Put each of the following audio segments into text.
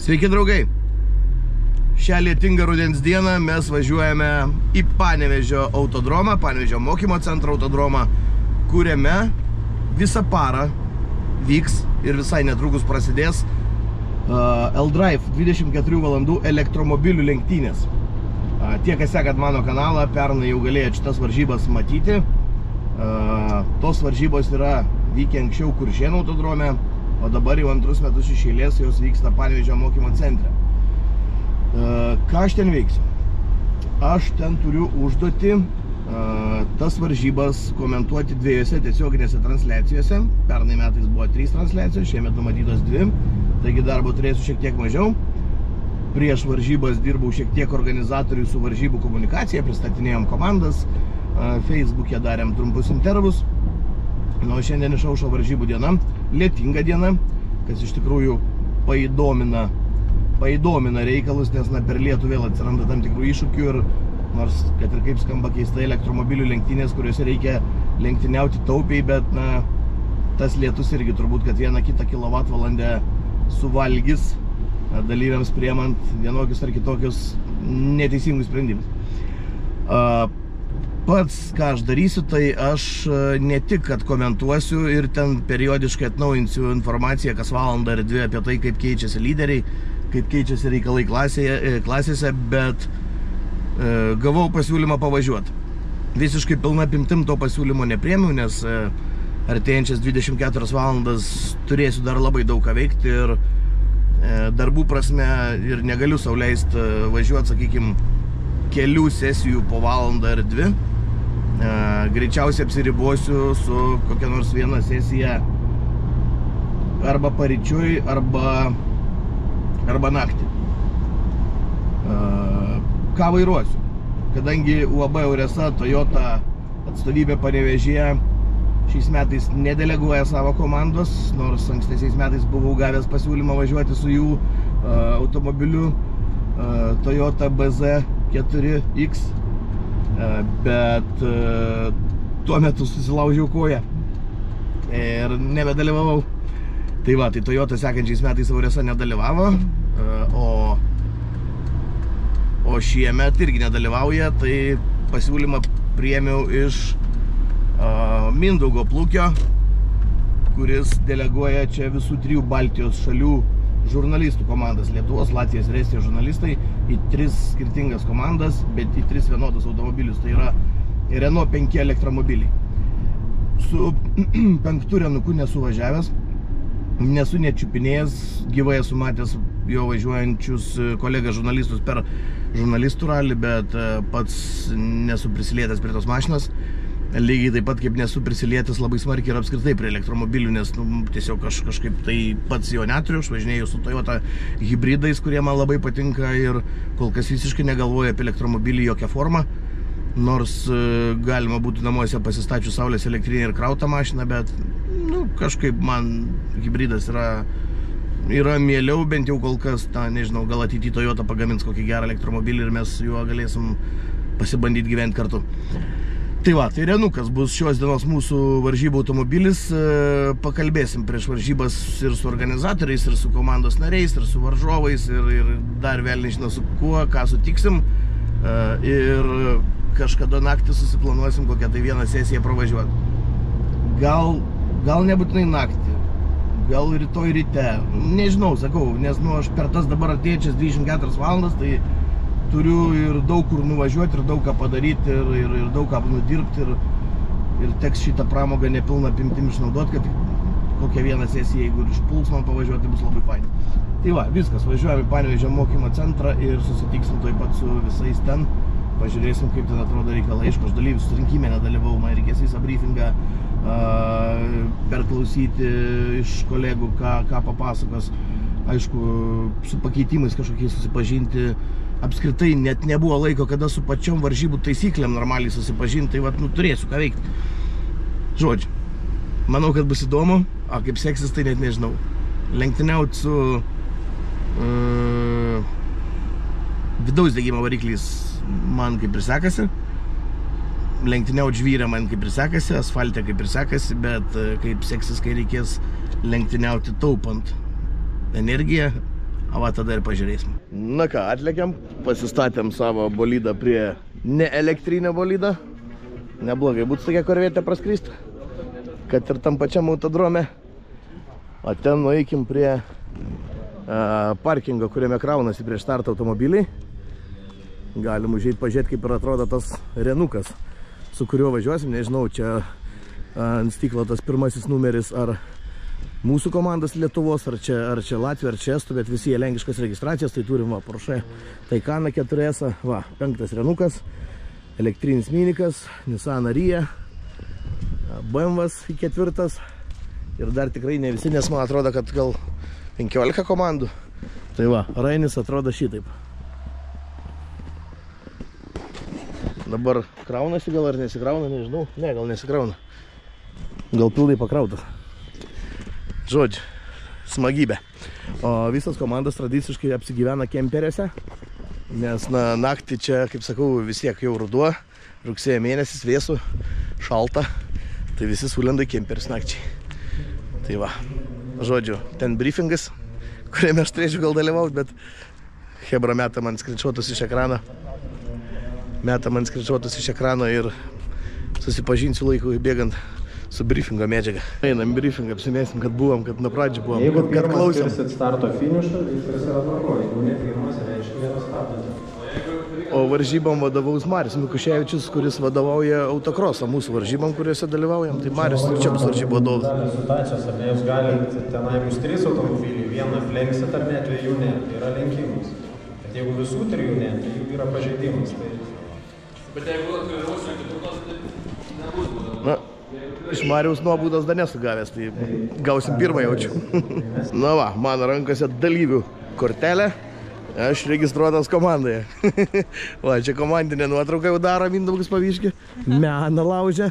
Sveiki draugai! Šią lietingą rudens dieną mes važiuojame į Panevėžio autodromą, Panevėžio mokymo centro autodromą, kuriame visą parą vyks ir visai netrukus prasidės L-Drive 24 valandų elektromobilių lenktynės. Tie, kas sekat mano kanalą, pernai jau galėjo šitas varžybas matyti. Tos varžybos yra vykę anksčiau Kuršėnų autodrome, o dabar jau antrus metus iš eilės jos vyksta Panevėžio mokymo centre. Ką aš ten veiksiu? Aš ten turiu užduotį tas varžybas komentuoti dviejose tiesioginėse transliacijose. Pernai metais buvo 3 transliacijos, šiemet numatytos 2, taigi darbo turėsiu šiek tiek mažiau. Prieš varžybas dirbau šiek tiek organizatorių su varžybų komunikacija, pristatinėjom komandas, Facebook'e darėm trumpus intervus. O šiandien išaušo varžybų diena, lietinga diena, kas iš tikrųjų paįdomina reikalus, nes per lietų vėl atsiranda tam tikrų iššūkių ir nors, kad ir kaip skamba keistai, elektromobilių lenktynės, kuriuose reikia lenktyniauti taupiai, bet tas lietus irgi turbūt, kad 1 kitą kilovatvalandę suvalgys dalyviams priemant vienokius ar kitokius neteisingus sprendimus. Pats, ką aš darysiu, tai aš ne tik, kad komentuosiu ir ten periodiškai atnaujinsiu informaciją kas valandą ir 2 apie tai, kaip keičiasi lyderiai, kaip keičiasi reikalai klasėse, bet gavau pasiūlymą pavažiuoti. Visiškai pilna apimtim to pasiūlymo nepriėmiau, nes artėjančias 24 valandas turėsiu dar labai daug ką veikti ir darbų prasme ir negaliu sau leisti važiuoti, sakykime, kelių sesijų po valandą ir 2. Greičiausiai apsiribosiu su kokia nors viena sesija arba paryčiui, arba naktį. Ką vairuosiu? Kadangi UAB Euresa Toyota atstovybė Panevėžyje šiais metais nedeleguoja savo komandos, nors ankstesiais metais buvau gavęs pasiūlymą važiuoti su jų automobiliu Toyota BZ4X, bet tuo metu susilaužiau koją ir nebedalyvavau. Tai va, tai Toyota sekančiais metais Euresa nedalyvavo, o šiemet irgi nedalyvauja, tai pasiūlymą priėmiau iš Mindaugo Plukio, kuris deleguoja čia visų 3 Baltijos šalių žurnalistų komandas, Lietuvos, Latvijos ir Estijos žurnalistai, į 3 skirtingas komandas, bet į 3 vienodus automobilius. Tai yra Renault 5 elektromobiliai. Su 5 Renaultu nesu važiavęs, nesu nečiupinėjęs, gyvai esu matęs jo važiuojančius kolegas žurnalistus per žurnalistų ralį, bet pats nesu prisilietęs prie tos mašinos. Lygiai taip pat kaip nesu prisilietęs labai smarkiai ir apskritai prie elektromobilių, nes tiesiog aš kažkaip tai pats jo neturiu. Aš važinėjau su Toyota hybridais, kurie man labai patinka ir kol kas visiškai negalvoju apie elektromobilį jokią formą. Nors galima būtų namuose pasistačius saulės elektrinę ir krautą mašiną, bet kažkaip man hybridas yra mieliau, bent jau kol kas, nežinau, gal ateityje Toyota pagamins kokį gerą elektromobilį ir mes juo galėsim pasibandyti gyventi kartu. Tai va, tai Renukas bus šios dienos mūsų varžybų automobilis. Pakalbėsim prieš varžybas ir su organizatoriais, ir su komandos nariais, ir su varžovais, ir dar vėl nežinau su kuo, ką sutiksim. Ir kažkada naktį susiplanuosim kokią tai vieną sesiją pravažiuoti. Gal nebūtinai naktį, gal rytoj ryte. Nežinau, sakau, nes aš per tas dabar atėjančias 24 valandas, tai turiu ir daug kur nuvažiuoti, ir daug ką padaryti, ir daug ką nudirbti, ir teks šitą pramogą nepilną apimtim išnaudoti, kad kokią vieną sesiją, jeigu išpuls man pavažiuoti, tai bus labai fainai. Tai va, viskas, važiuojame į Panevėžio mokymo centrą ir susitiksim tuoj pat su visais ten, pažiūrėsim, kaip ten atrodo reikalai. Aišku, aš dalyvių surinkime nedalyvau, man reikės visą briefingą perklausyti iš kolegų, ką papasakos. Aišku, su pakeitimais kažkokiais susipažinti. Apskritai net nebuvo laiko, kada su pačiom varžybų taisyklėm normaliai susipažinti, tai turėsiu ką veikti. Žodžiu, manau, kad bus įdomu, o kaip seksis, tai net nežinau. Lenktyniauti su vidaus degimo varikliais man kaip ir sekasi, lenktyniauti žvyrę man kaip ir sekasi, asfalte kaip ir sekasi, bet kaip seksis, kai reikės lenktyniauti taupant energiją, Va, tada ir pažiūrėsim. Na ką, atlėkiam, pasistatėm savo bolidą prie neelektrinio bolidą. Neblogai būtų tokia korvetė praskryst, kad ir tam pačiam autodrome. O ten nueikim prie parkingo, kuriame kraunasi prieš startą automobiliai. Galim užeit pažiūrėti, kaip ir atrodo tas Renukas, su kuriuo važiuosim. Nežinau, čia ant stiklo tas pirmasis numeris ar mūsų komandos Lietuvos, ar čia Latvija, ar čia Estų, bet visi jie lenkiškas registracijas. Tai turim va, Porsche Taycan 4S, va, 5 Renukas, elektrinis Minikas, Nissan Ariya, BMW's 4 ir dar tikrai ne visi, nes man atrodo, kad gal 15 komandų. Tai va, Rainis atrodo šitaip. Dabar kraunasi gal ar nesikrauna, nežinau. Ne, gal nesikrauna. Gal pildai pakrautas. Žodžiu, smagybė. O visas komandas tradiciškai apsigyvena kemperiuose, nes naktį čia, kaip sakau, vis tiek jau ruduo, rugsėjo mėnesis, vėsų, šalta, tai visi sulenda į kemperius nakčiai. Tai va, žodžiu, ten briefingas, kuriame aš turėčiau gal dalyvauti, bet Hebra meta man skrinšotus iš ekrano. Ir susipažinsiu laikui bėgant su briefingo medžiaga. Einam briefingą, apsimėsim, kad buvom, kad nuo pradžių buvom, jeigu kad klausėm. Jeigu pirmas starto finišą, viskas yra tvarkoj. Jeigu ne pirmas, reiškia nėra stabdyti. O varžybom vadovaus Marius Mikuševičius, kuris vadovauja autokrosą mūsų varžybom, kuriuose dalyvaujam. Tai Marius čia bus varžybų vadovas. Situacijos, ar ne, jūs galite tenai bus 3 automobiliai, vieną aplenksit ar ne, 2 ne, tai yra lenkimas. Bet jeigu visų 3 ne, tai jų yra pažeidimas. Tai... Bet jeigu vairuosiu kitus, tai nebus būdavo. Na, iš Mariaus nuobaudos dar nesu gavęs, tai gausim pirmą jaučiu. Na va, mano rankose dalyvių kortelė, aš registruotas komandoje. Va, čia komandinė nuotrauka jau daro Mindaugas Pavyškį. Meną laužia.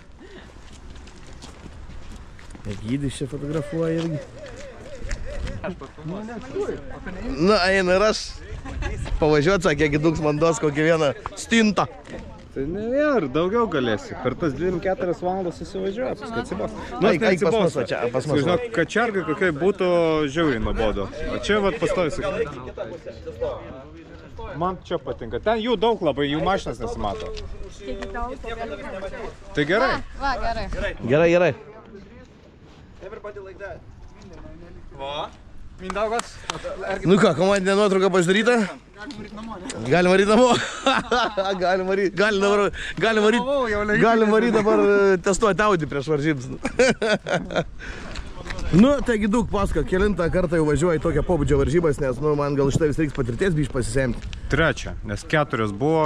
Egidis čia fotografuoja irgi. Na, eina ir aš. Pavažiuot, sakė, Giduks man duos kokį vieną stintą. Tai ne, ir daugiau galėsi. Per tas 2-4 valandas susivažiuoja, paskui atsibos. Eik pas mus, va čia, pas mus. Žinok, kačergai kokiai būtų žiauriai nuobodu. O čia vat pastovi sakai. Man čia patinka. Ten jų daug labai, jų mašinas nesimato. Tai gerai. Va, gerai. Gerai. Va, Mindaugas. Nu ką, komandinė nuotrauka pasidaryta? Galim varyt namo. Galim varyt dabar testuoti Audi prieš varžybas. Nu, taigi daug pasako, kelintą kartą jau važiuoju į tokią pobūdžio varžybas, nes man gal šitą vis reiks patirties biškai pasisemti. 3, nes 4 buvo.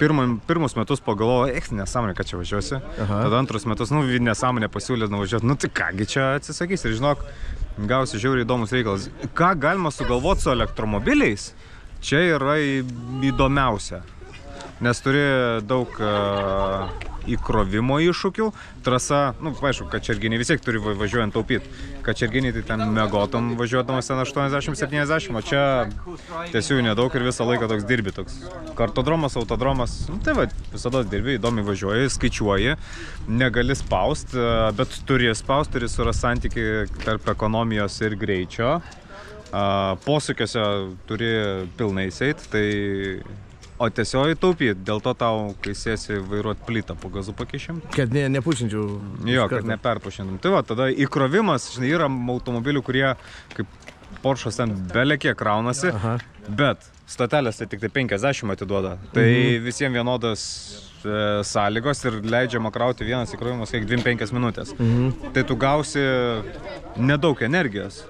Pirmus metus pagalvojau, nesąmonė, kad čia važiuosi. Tada antrus metus, nesąmonė pasiūlė nuvažiuoti. Nu tai kągi čia atsisakys ir žinok, gausi žiauriai įdomus reikalas. Ką galima sugalvoti su elektromobiliais, čia yra įdomiausia. Nes turi daug įkrovimo iššūkių. Trasa, aišku, Kačerginį vis tiek turi važiuojant taupyti. Kačerginį tai ten mėgotum važiuodamas ten 80-70, o čia tiesiog nedaug ir visą laiką toks dirbi. Toks kartodromas, autodromas. Tai va, visada dirbi, įdomiai važiuoji, skaičiuoji, negali spaust, bet turi spaust, turi surasti santykį tarp ekonomijos ir greičio. Posūkiuose turi pilnai seit, tai... O tiesiog taupyti, dėl to tau, kai sėsi vairuoti plytą po gazų pakeišim. Kad nepušinčiau. Jo, kad neperpušintum. Tai va, tada įkrovimas, žinai, yra automobilių, kurie kaip Porsche'as ten belekiek kraunasi, bet stotelės tai tik tai 50 atiduoda. Tai visiems vienodas sąlygos ir leidžiama krauti vienas įkrovimas kiek 2-5 minutės. Tai tu gausi nedaug energijos.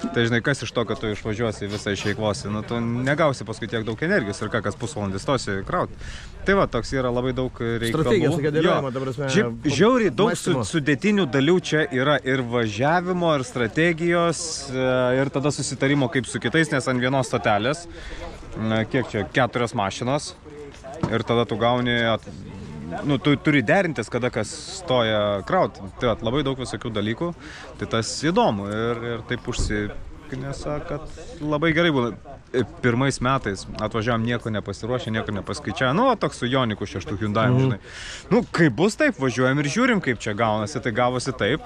Tai žinai, kas iš to, kad tu išvažiuosi visą išeikvosi, tu negausi paskui tiek daug energijos ir kas pusvalandį stosi krauti. Tai va, toks yra labai daug reikalų. Strategijos, tokia dėliojama, ta prasme. Žiauriai daug sudėtinių dalių čia yra ir važiavimo, ir strategijos, ir tada susitarimo kaip su kitais, nes ant vienos stotelės, kiek čia, 4 mašinos, ir tada tu gauni... tu turi derintis, kada kas stoja kraut. Tai labai daug visokių dalykų. Tai tas įdomu ir taip užsiknesa, kad labai gerai būna. Pirmais metais atvažiavom nieko nepasiruošę, nieko nepaskaičiavę. Toks su Joniku 6 Hyundai, žinai. Kaip bus taip, važiuojam ir žiūrim, kaip čia gaunasi. Tai gavosi taip,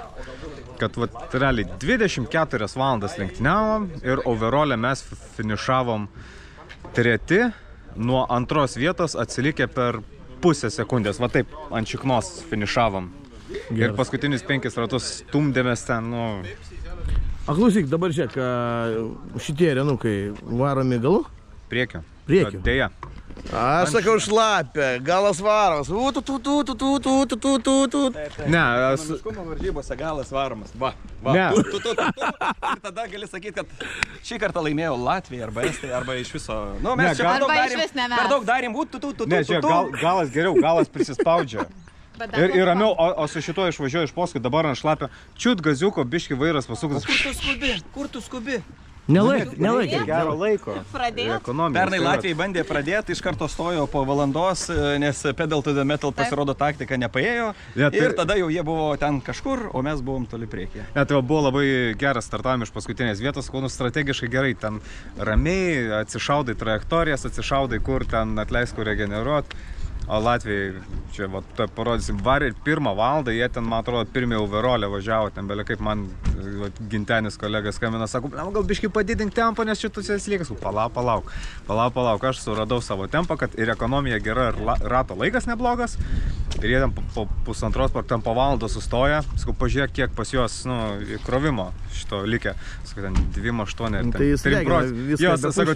kad realiai 24 valandas lenktyniavom ir overall'e mes finišavom treti, nuo antros vietos atsilikę per pusę sekundės. Va taip, ant šiknos finišavom. Ir paskutinius 5 ratus stumdėmės ten, Klausyk, dabar žiūrėk, šitie renukai varomi galu? Priekiu. Deja. Aš sakau šlapia, galas varomas. Ne, Meniškumo varžybose galas varomas. Va. Ne. Ir tada gali sakyti, kad šį kartą laimėjo Latvija arba Estija, arba iš viso. Nu, mes čia per daug darėm. Ne, žiūrėk, galas geriau, galas prisispaudžia. Ir ramiau, o su šituo išvažiuoju iš paskui, dabar ant šlapio, čiut gaziuko, biški vairas pasukas. Kur tu skubi? Nelaikė. Gero laiko. Pradėjo. Pernai Latvijai bandė pradėti, iš karto stojo po valandos, nes Pedal to the Metal pasirodo taktika nepaėjo. Ir tada jau jie buvo ten kažkur, o mes buvom toli priekyje. Tai buvo labai geras startavimas iš paskutinės vietos, kol strategiškai gerai, ten ramiai atsišaudai trajektorijas, atsišaudai kur ten atleis, kur regeneruot. O Latvijai, čia parodysim, varė ir 1 valandą, jie ten, man atrodo, pirmie overall'e važiavo, ten belia kaip man Gintenis kolegas skambina, sako, gal biškai padidink tempą, nes šitus liekas, palauk, aš suradau savo tempą, kad ir ekonomija gera, ir rato laikas neblogas, ir jie ten po pusantros, ten po valandos sustoja, sakau, pažiūrėk, kiek pas juos, krovimo šito likę, sakau, ten 2,8 ir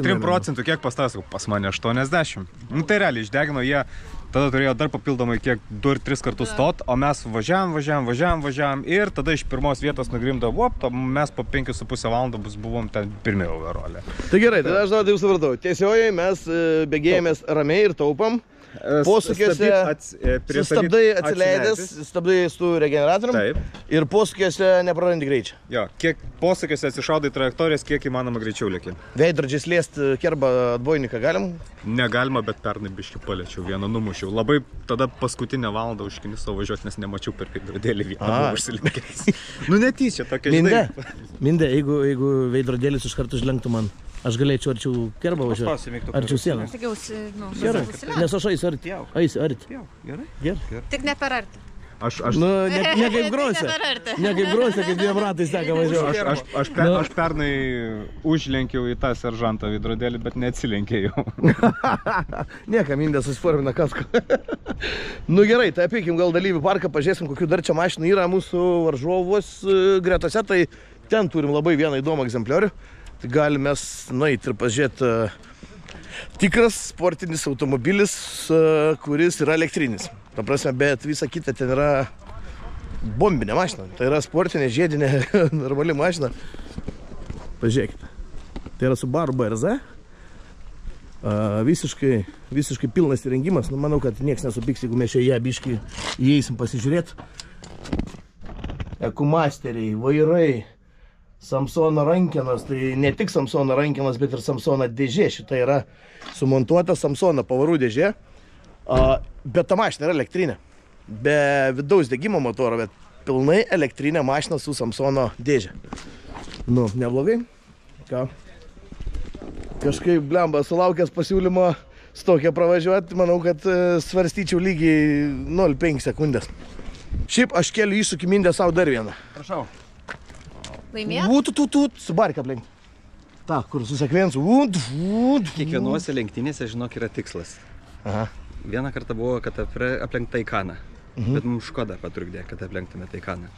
3 procentų, kiek pas tas, sakau, pas mane 80. Tai realiai išdegino jie. Tada turėjo dar papildomai kiek 2-3 kartus stot, o mes važiavam ir tada iš pirmos vietos nugrimdo, mes po 5,5 valandą buvom ten pirmie overall'e. Tai gerai, tai aš taip supratau. Tiesiogiai mes bėgėjomės ramiai ir taupam. Posūkiuose sustabdai atsileidęs, stabdai su regeneratorium ir posūkiuose neprarandi greičio. Jo, kiek posūkiuose atsišaudai trajektorijas, kiek įmanoma greičiau lėki. Veidrodžiais liest kerbą atbojniką galim? Negalima, bet pernai biškį paliečiau, vieną numušiau. Labai tada paskutinę valandą užkinisau važiuoti, nes nemačiau per veidrodėlį vieną buvau užsilinkęs. Netyčia, tokia žinai. Minde, jeigu veidrodėlis iš karto užlenktų man, aš galėčiau arčiau kerbą važiuoti, arčiau sieną. Gerai, nes aš eisiu arti. Gerai. Tik ne per arti. Ne kaip grosė. Ne kaip grosė, kaip 2 ratais teka važiuoti. Aš pernai užlenkiau į tą seržantą veidrodėlį, bet neatsilenkėjau. Nieka, Mindė susiformina kasko. Gerai, tai apeikim gal dalyvių parką, pažiūrėsim, kokių dar čia mašinų yra mūsų varžovos gretose. Tai ten turim labai vieną įdomą egzempliorių. Tai galime mes nueiti ir pažiūrėti tikras sportinis automobilis, kuris yra elektrinis. Ta prasme, bet visa kita ten yra bombinė mašina. Tai yra sportinė, žiedinė, normali mašina. Pažiūrėkite. Tai yra Subaru BRZ. Visiškai pilnas įrengimas. Manau, kad nieks nesupyks, jeigu mes čia ją biškį įeisim pasižiūrėti. Ekumasteriai, vairai. Samsono rankenos, tai ne tik Samsono rankenos, bet ir Samsono dėžė. Šita yra sumontuota Samsono pavarų dėžė, bet ta mašina yra elektrinė. Be vidaus degimo motoro, bet pilnai elektrinė mašina su Samsono dėžė. Neblogai. Ką? Kažkaip, blemba, sulaukęs pasiūlymo stokę pravažiuoti, manau, kad svarstyčiau lygiai 0,5 sekundės. Šiaip aš keliu iššūkį Mindę savo dar vieną. Prašau. Laimėt? Subark aplink. Ta, kur susekvensu. Kiekvienuose lenktynėse, žinok, yra tikslas. Vieną kartą buvo, kad aplenkt Taycaną. Bet mums Škoda patrukdė, kad aplenktume Taycaną.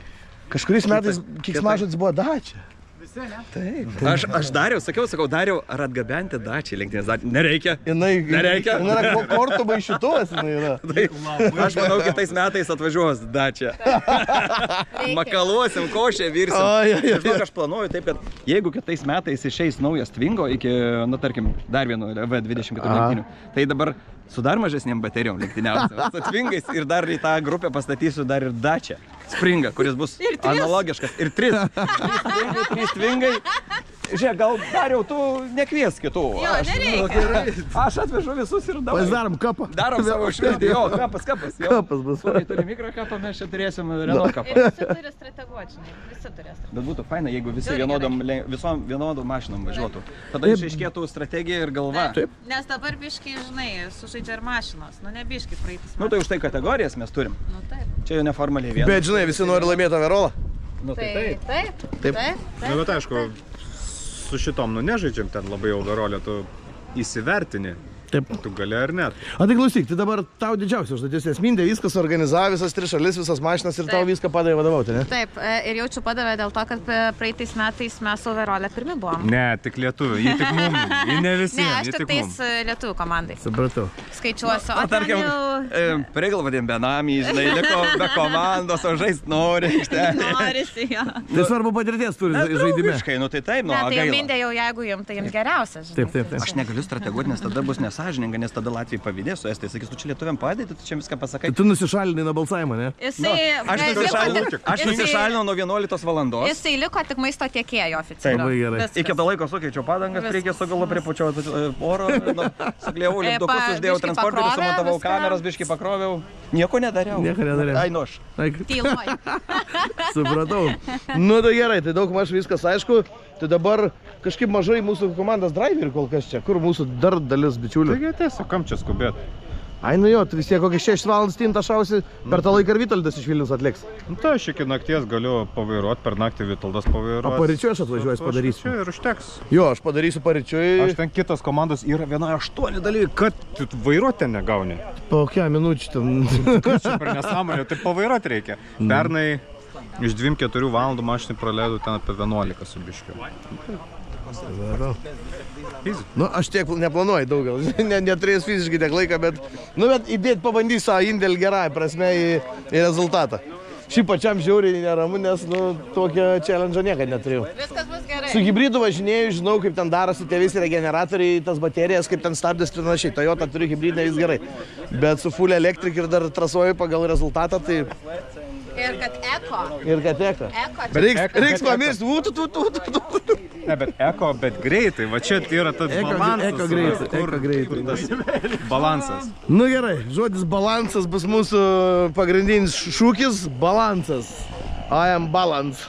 Kažkuris metais kiksmažodis buvo Dacia. Visi, ne? Taip. Aš sakau, Dariau, ar atgabenti Dacia lenktynės? Nereikia. Nereikia. Jinai yra kortų maišytuvas. Aš manau, kitais metais atvažiuos Dacia. Makaluosim, košę virsim. Žinok, aš planuoju taip, kad jeigu kitais metais išeis naujas Twingo iki, tarkim, dar vieno V24 lenktynių, tai dabar su dar mažesnėm baterijom lenktyniausiu. Su Twingais ir dar į tą grupę pastatysiu dar ir Dacia Springą, kuris bus analogiškas. Ir 3 Twingai. Žiūrėk, gal Dariau, tu nekvies kitų. Jo, nereikia. Aš atvežu visus ir dabar. Pasidarom kapą. Darom savo šventį. Jo, kapas. Kapas bus. Kai turi mikrokapą, mes čia turėsim Renault kapą. Ir visi turi strateguoti, žinai. Visi turės. Bet būtų faina, jeigu visi visom vienodom mašinom važiuotų. Tada išaiškėtų strategija ir galva. Nes dabar biškai, žinai, sužaidžia ir mašinos. Ne biškai praeitis. Tai už tai kategorijas mes turim. Taip. Čia jau neformaliai viena. Bet žinai, visi nori laimėti overallą. Nu, Taip. Nu, bet aišku, su šitom, nu, nežaidžiam ten labai overolę, tu įsivertini. Taip. Tu gali ar net. O tai klausyk, tai dabar tau didžiausia užduotis, nes Mindė viskas organizavo, visas 3 šalis, visas mašinas ir tau viską padavė vadovauti, ne? Taip, ir jaučiu padavė dėl to, kad praeitais metais mes overolę pirmi buvom. Ne, tik lietuvių, jie tik mum, jie ne visiems, Ne, aš jie tik tik mum. tais lietuvių komandai. Supratau. Skaičiuosiu. O tarkim, prigalvadėm benamį, žinai, liko be komandos, o žaist nori. Norisi, jo. Tai svarbu patirties turi žaidime. Žaidiškai, nu tai taip, nu, Ne, tai jau gaila. Mindė jau jeigu jums, tai jums geriausia. žinai. Taip. Aš negaliu strateguoti, nes tada bus nesąžininga, nes tada Latvijai pavydės, o Estai sakys, tu čia lietuviam padėti, tu čia viską pasakai. Tai tu nusišalinai nuo balsavimo, ne? Aš nusišalinau nuo 11 valandos. Jisai liko tik maisto tiekėjo oficialiai. Labai gerai. Iki to laiko sukeičiau padangas, reikės sugalvo pripučiau oro, suglėjau lipdukus, uždėjau biškį transporterį, pakrovė sumontavau viską. kameras, biškį pakroviau. Nieko nedariau. Nieko nedariau. Ai, nu aš. Tyloj. Supratau. Nu tai gerai, tai daug maž viskas aišku. Tai dabar kažkaip mažai mūsų komandos driverių kol kas čia. Kur mūsų dar dalis bičiulių? Taigi tiesiog, kam čia skubėt? Ai, nu jo, tu vis tiek kokias 6 valandas tintą šausi, per tą laiką ir Vitoldas iš Vilnius atliks. Nu tai aš iki nakties galiu pavairuoti, per naktį Vitoldas pavairuos. O paryčiui aš atvažiuoju, padarysiu. Čia ir užteks. Jo, aš padarysiu paryčiui. Aš ten kitos komandos yra viena 8 dalyviai, kad tu vairuoti ten negauni. Po kiek minučių ten. Čia per nesąmonę, tai pavairuoti reikia. Pernai iš 2-4 valandų mašinį praleidau ten apie 11 su biškiu. Nu, aš tiek neplanuoju daug gal, neturėjęs fiziškai tiek laiką, bet įdėti pabandysiu savo indėlį gerąją prasme į rezultatą. Šį pačiam žiauriai neramu, nes, tokio challenge niekada neturėjau. Viskas bus gerai. Su hybridu važinėjau, žinau, kaip ten darosi tie visi regeneratoriai, tas baterijas, kaip ten stabdės ir panašiai. Toyota turiu hybridinę, vis gerai. Bet su full electric ir dar trasuoju pagal rezultatą, tai... Ir kad eko. Bet reiks pamiršti, Ne, bet eko, bet greitai, va čia yra tas balansas. Eko greitai. Balansas. Nu gerai, žodis balansas bus mūsų pagrindinis šūkis – balansas. I am balance.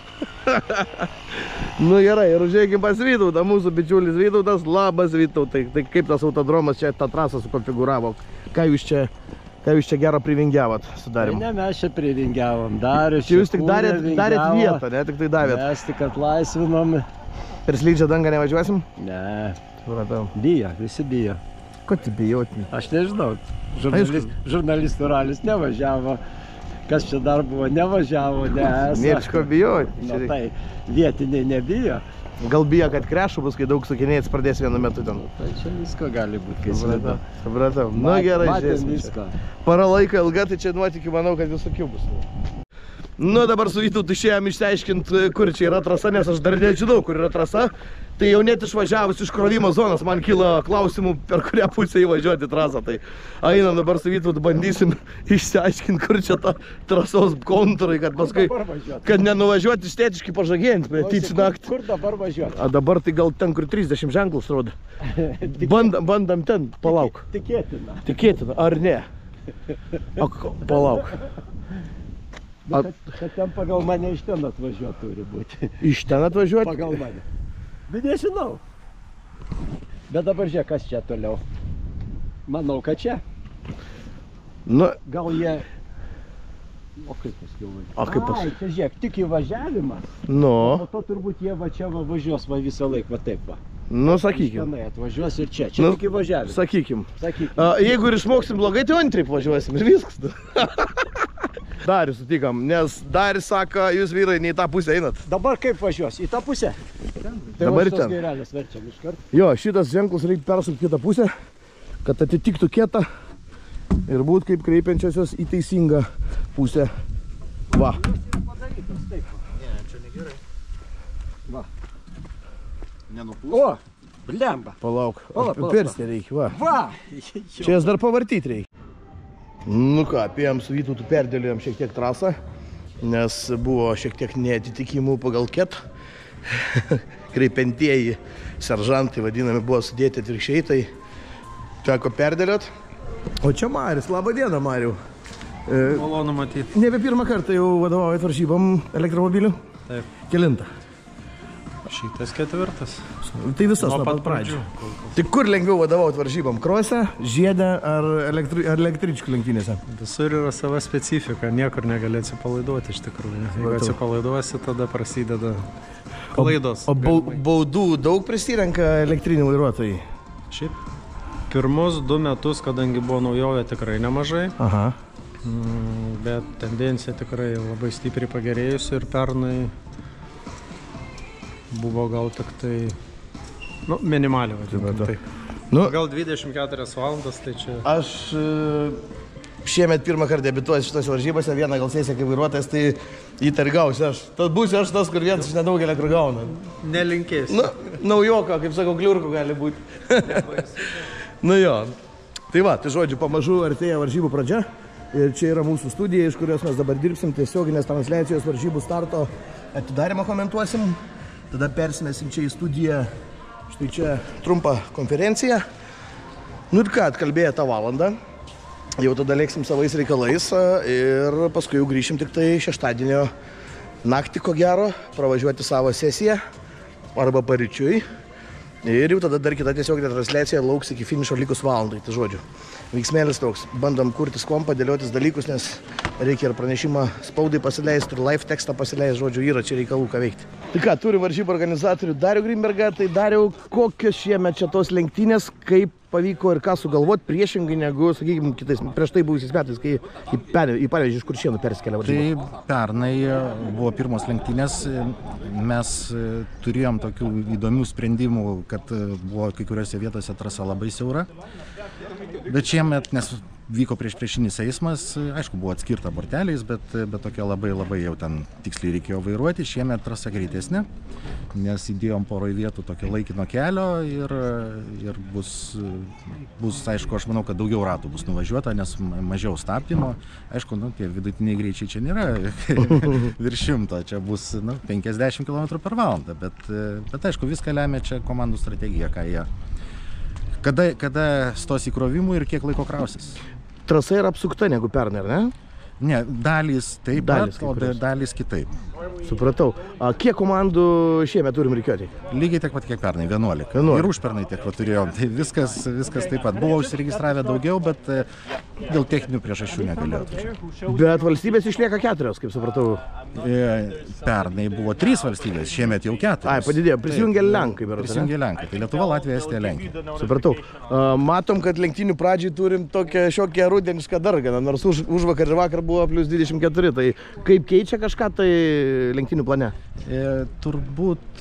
Nu gerai, ir užėjkim pas Vytautą, mūsų bičiulis Vytautas. Labas Vytautai, tai kaip tas autodromas čia tą trasą sukonfiguravo? Ką jūs čia gero privingiavot su Darium? Ne, mes čia privingiavom. Darius Čia jūs tik darėt vietą, ne? Tik tai davėt. Mes tik atlaisvinom. Per slydžią dangą nevažiuosim? Ne, Supratau. bijo, visi bijo. Ko tu bijoti? Aš nežinau, žurnalistų ralis nevažiavo. Kas čia dar buvo, nevažiavo, Nėr ko bijoti. Na tai, vietiniai nebijo. Gal bijo, kad krešų bus, kai daug sukinėjais pradės vienu metu ten. Tai čia visko gali būti, kai slidu. Supratau. Nu gerai, Matėm žiūrėsim. visko. Para laiko ilga, tai čia nuotikių manau, kad visokių bus. Nu dabar su Vytautu išėjom išsiaiškinti, kur čia yra trasa, nes aš dar nežinau, kur yra trasa. Tai jau net išvažiavus iš krovimo zonos man kyla klausimų, per kurią pusę įvažiuoti trasą. Tai einam dabar su Vytautu, bandysim išsiaiškinti, kur čia ta trasos kontūrai, kad paskui, kad nenuvažiuoti stėtiškai pažagėjant, tyčia naktį. Kur dabar važiuoti? A dabar tai gal ten, kur 30 ženklus rodo. Bandam ten, palauk. Tikėtina. Tikėtina, ar ne? Palauk. Kad ten pagal mane iš ten atvažiuoti turi būti. Iš ten atvažiuoti? Pagal mane. Bet nežinau. Bet dabar žiūrėk, kas čia toliau. Manau, kad čia. Nu, Gal jie... O kaip paskiau važiuoja? O kaip paskiau? Ai, čia žiūrėk, tik įvažiavimas. nu, O to turbūt jie va čia va važiuos va visą laiką, va taip va. nu, sakykim. Tenai atvažiuos ir čia. Čia Nu, tik įvažiavimas. Sakykim. Sakyk. Jeigu ir išmoksim blogai, tai antrip važiuosim ir viskas. Darius sutikam, nes Darius sako, jūs vyrai ne į tą pusę einat. Dabar kaip važiuos? Į tą pusę? Dabar va šitas ten. gairelės verčiam iš karto. Jo, šitas ženklus reikia persukti kitą pusę, kad atitiktų kietą ir būt kaip kreipiančiosios į teisingą pusę. Va. Padarytas taip. Ne, čia negerai. Va. Nenupūs. O, blemba. Palauk, Palauk. pirsti reikia, va. Va. Čia jas dar pavartyti reikia. Nu ką, apėjom su Vytautu, perdėliojom šiek tiek trasą, nes buvo šiek tiek neatitikimų pagal ket. Kreipiantieji seržantai vadinami buvo sudėti atvirkščiai, tai teko perdėliot. O čia Marius, labą dieną Mariu. Malonu matyti. Nebe pirmą kartą jau vadovaujat varžybom elektromobilių? Taip. Kelintą? Šitas ketvirtas. Tai visas nuo pat pradžių. Tai kur lengviau vadovauti varžybom? Krose, žiede ar električkų lenktynėse? Visur yra sava specifika, niekur negali atsipalaiduoti iš tikrųjų. Jeigu atsipalaiduosi, tada prasideda klaidos. O baudų daug prisirenka elektrinių vairuotojai? Šiaip, pirmus 2 metus, kadangi buvo naujovė, tikrai nemažai. Aha. Bet tendencija tikrai labai stipriai pagerėjusi ir pernai buvo gal tik tai, minimaliai vadinkim. Gal 24 valandas, tai čia... Aš šiemet pirmą kartą debiutuosiu šitose varžybose, vieną gal sesiją kaip vairuotojas, tai įtargausiu aš. Būsiu aš tas, kur vienas iš nedaugelio kur gauna. Nelinkėsiu. Naujoko, kaip sakau, kliurkų gali būti. Jo. Tai va, tai žodžiu, pamažu artėja varžybų pradžia. Ir čia yra mūsų studija, iš kurios mes dabar dirbsim tiesioginės transliacijos varžybų starto atidarimą komentuosim. Tada persimesim čia į studiją, štai čia trumpą konferenciją. Ir ką, atkalbėję tą valandą, jau tada lėksim savais reikalais ir paskui jau grįšim tik tai šeštadienio naktį, ko gero, pravažiuoti savo sesiją arba paryčiui. Ir jau tada dar kita tiesioginė transliacija lauks iki finišo likus valandai, tai žodžiu. Veiksmėlis toks, bandom kurtis kompą, dėliotis dalykus, nes reikia ir pranešimą spaudai pasileisti, ir live tekstą pasileisti, žodžiu, yra čia reikalų ką veikti. Tai ką, turi varžybų organizatorių Darių Grimbergą, tai Dariau, kokios šiemet čia tos lenktynės, kaip pavyko ir ką sugalvoti priešingai negu, sakykime, kitais, prieš tai buvusiais metais, kai į Panevėžį iš Kuršėnų persikelia varžybų. Tai pernai buvo pirmos lenktynės, mes turėjom tokių įdomių sprendimų, kad buvo kai kuriuose vietose trasa labai siaura, bet šiemet, nes vyko priešinis eismas, aišku, buvo atskirta borteliais, bet tokia labai jau ten tiksliai reikėjo vairuoti. Šiemet trasa greitesnė, nes įdėjom poroj vietų tokio laikino kelio ir bus, aišku, aš manau, kad daugiau ratų bus nuvažiuota, nes mažiau stabdymo. Aišku, tie vidutiniai greičiai čia nėra virš 100, čia bus 50 km per valandą, bet aišku, viską lemia čia komandų strategija, ką jie kada stos įkrovimų ir kiek laiko krausis. Trasa yra apsukta negu pernai, ar ne? Ne, dalys taip pat, o dalys kitaip. Supratau. Kiek komandų šiemet turim rikiuotėj? Lygiai tiek pat kiek pernai, 11. Ir užpernai tiek pat turėjom. Tai viskas taip pat. Buvo užsiregistravę daugiau, bet dėl techninių priežasčių negalėjo. Bet valstybės išlieka 4, kaip supratau. Pernai buvo 3 valstybės, šiemet jau 4. Ai, padidėjo. Prisijungė Lenkai. Prisijungė Lenkai. Tai Lietuva, Latvija, Estija, Lenkija. Supratau. Matom, kad lenktynių pradžiai turim tokią šiokią rudenišką darganą, nors užvakar ir vakar buvo plus 24. Tai kaip keičia kažką tai lenktynių plane? Turbūt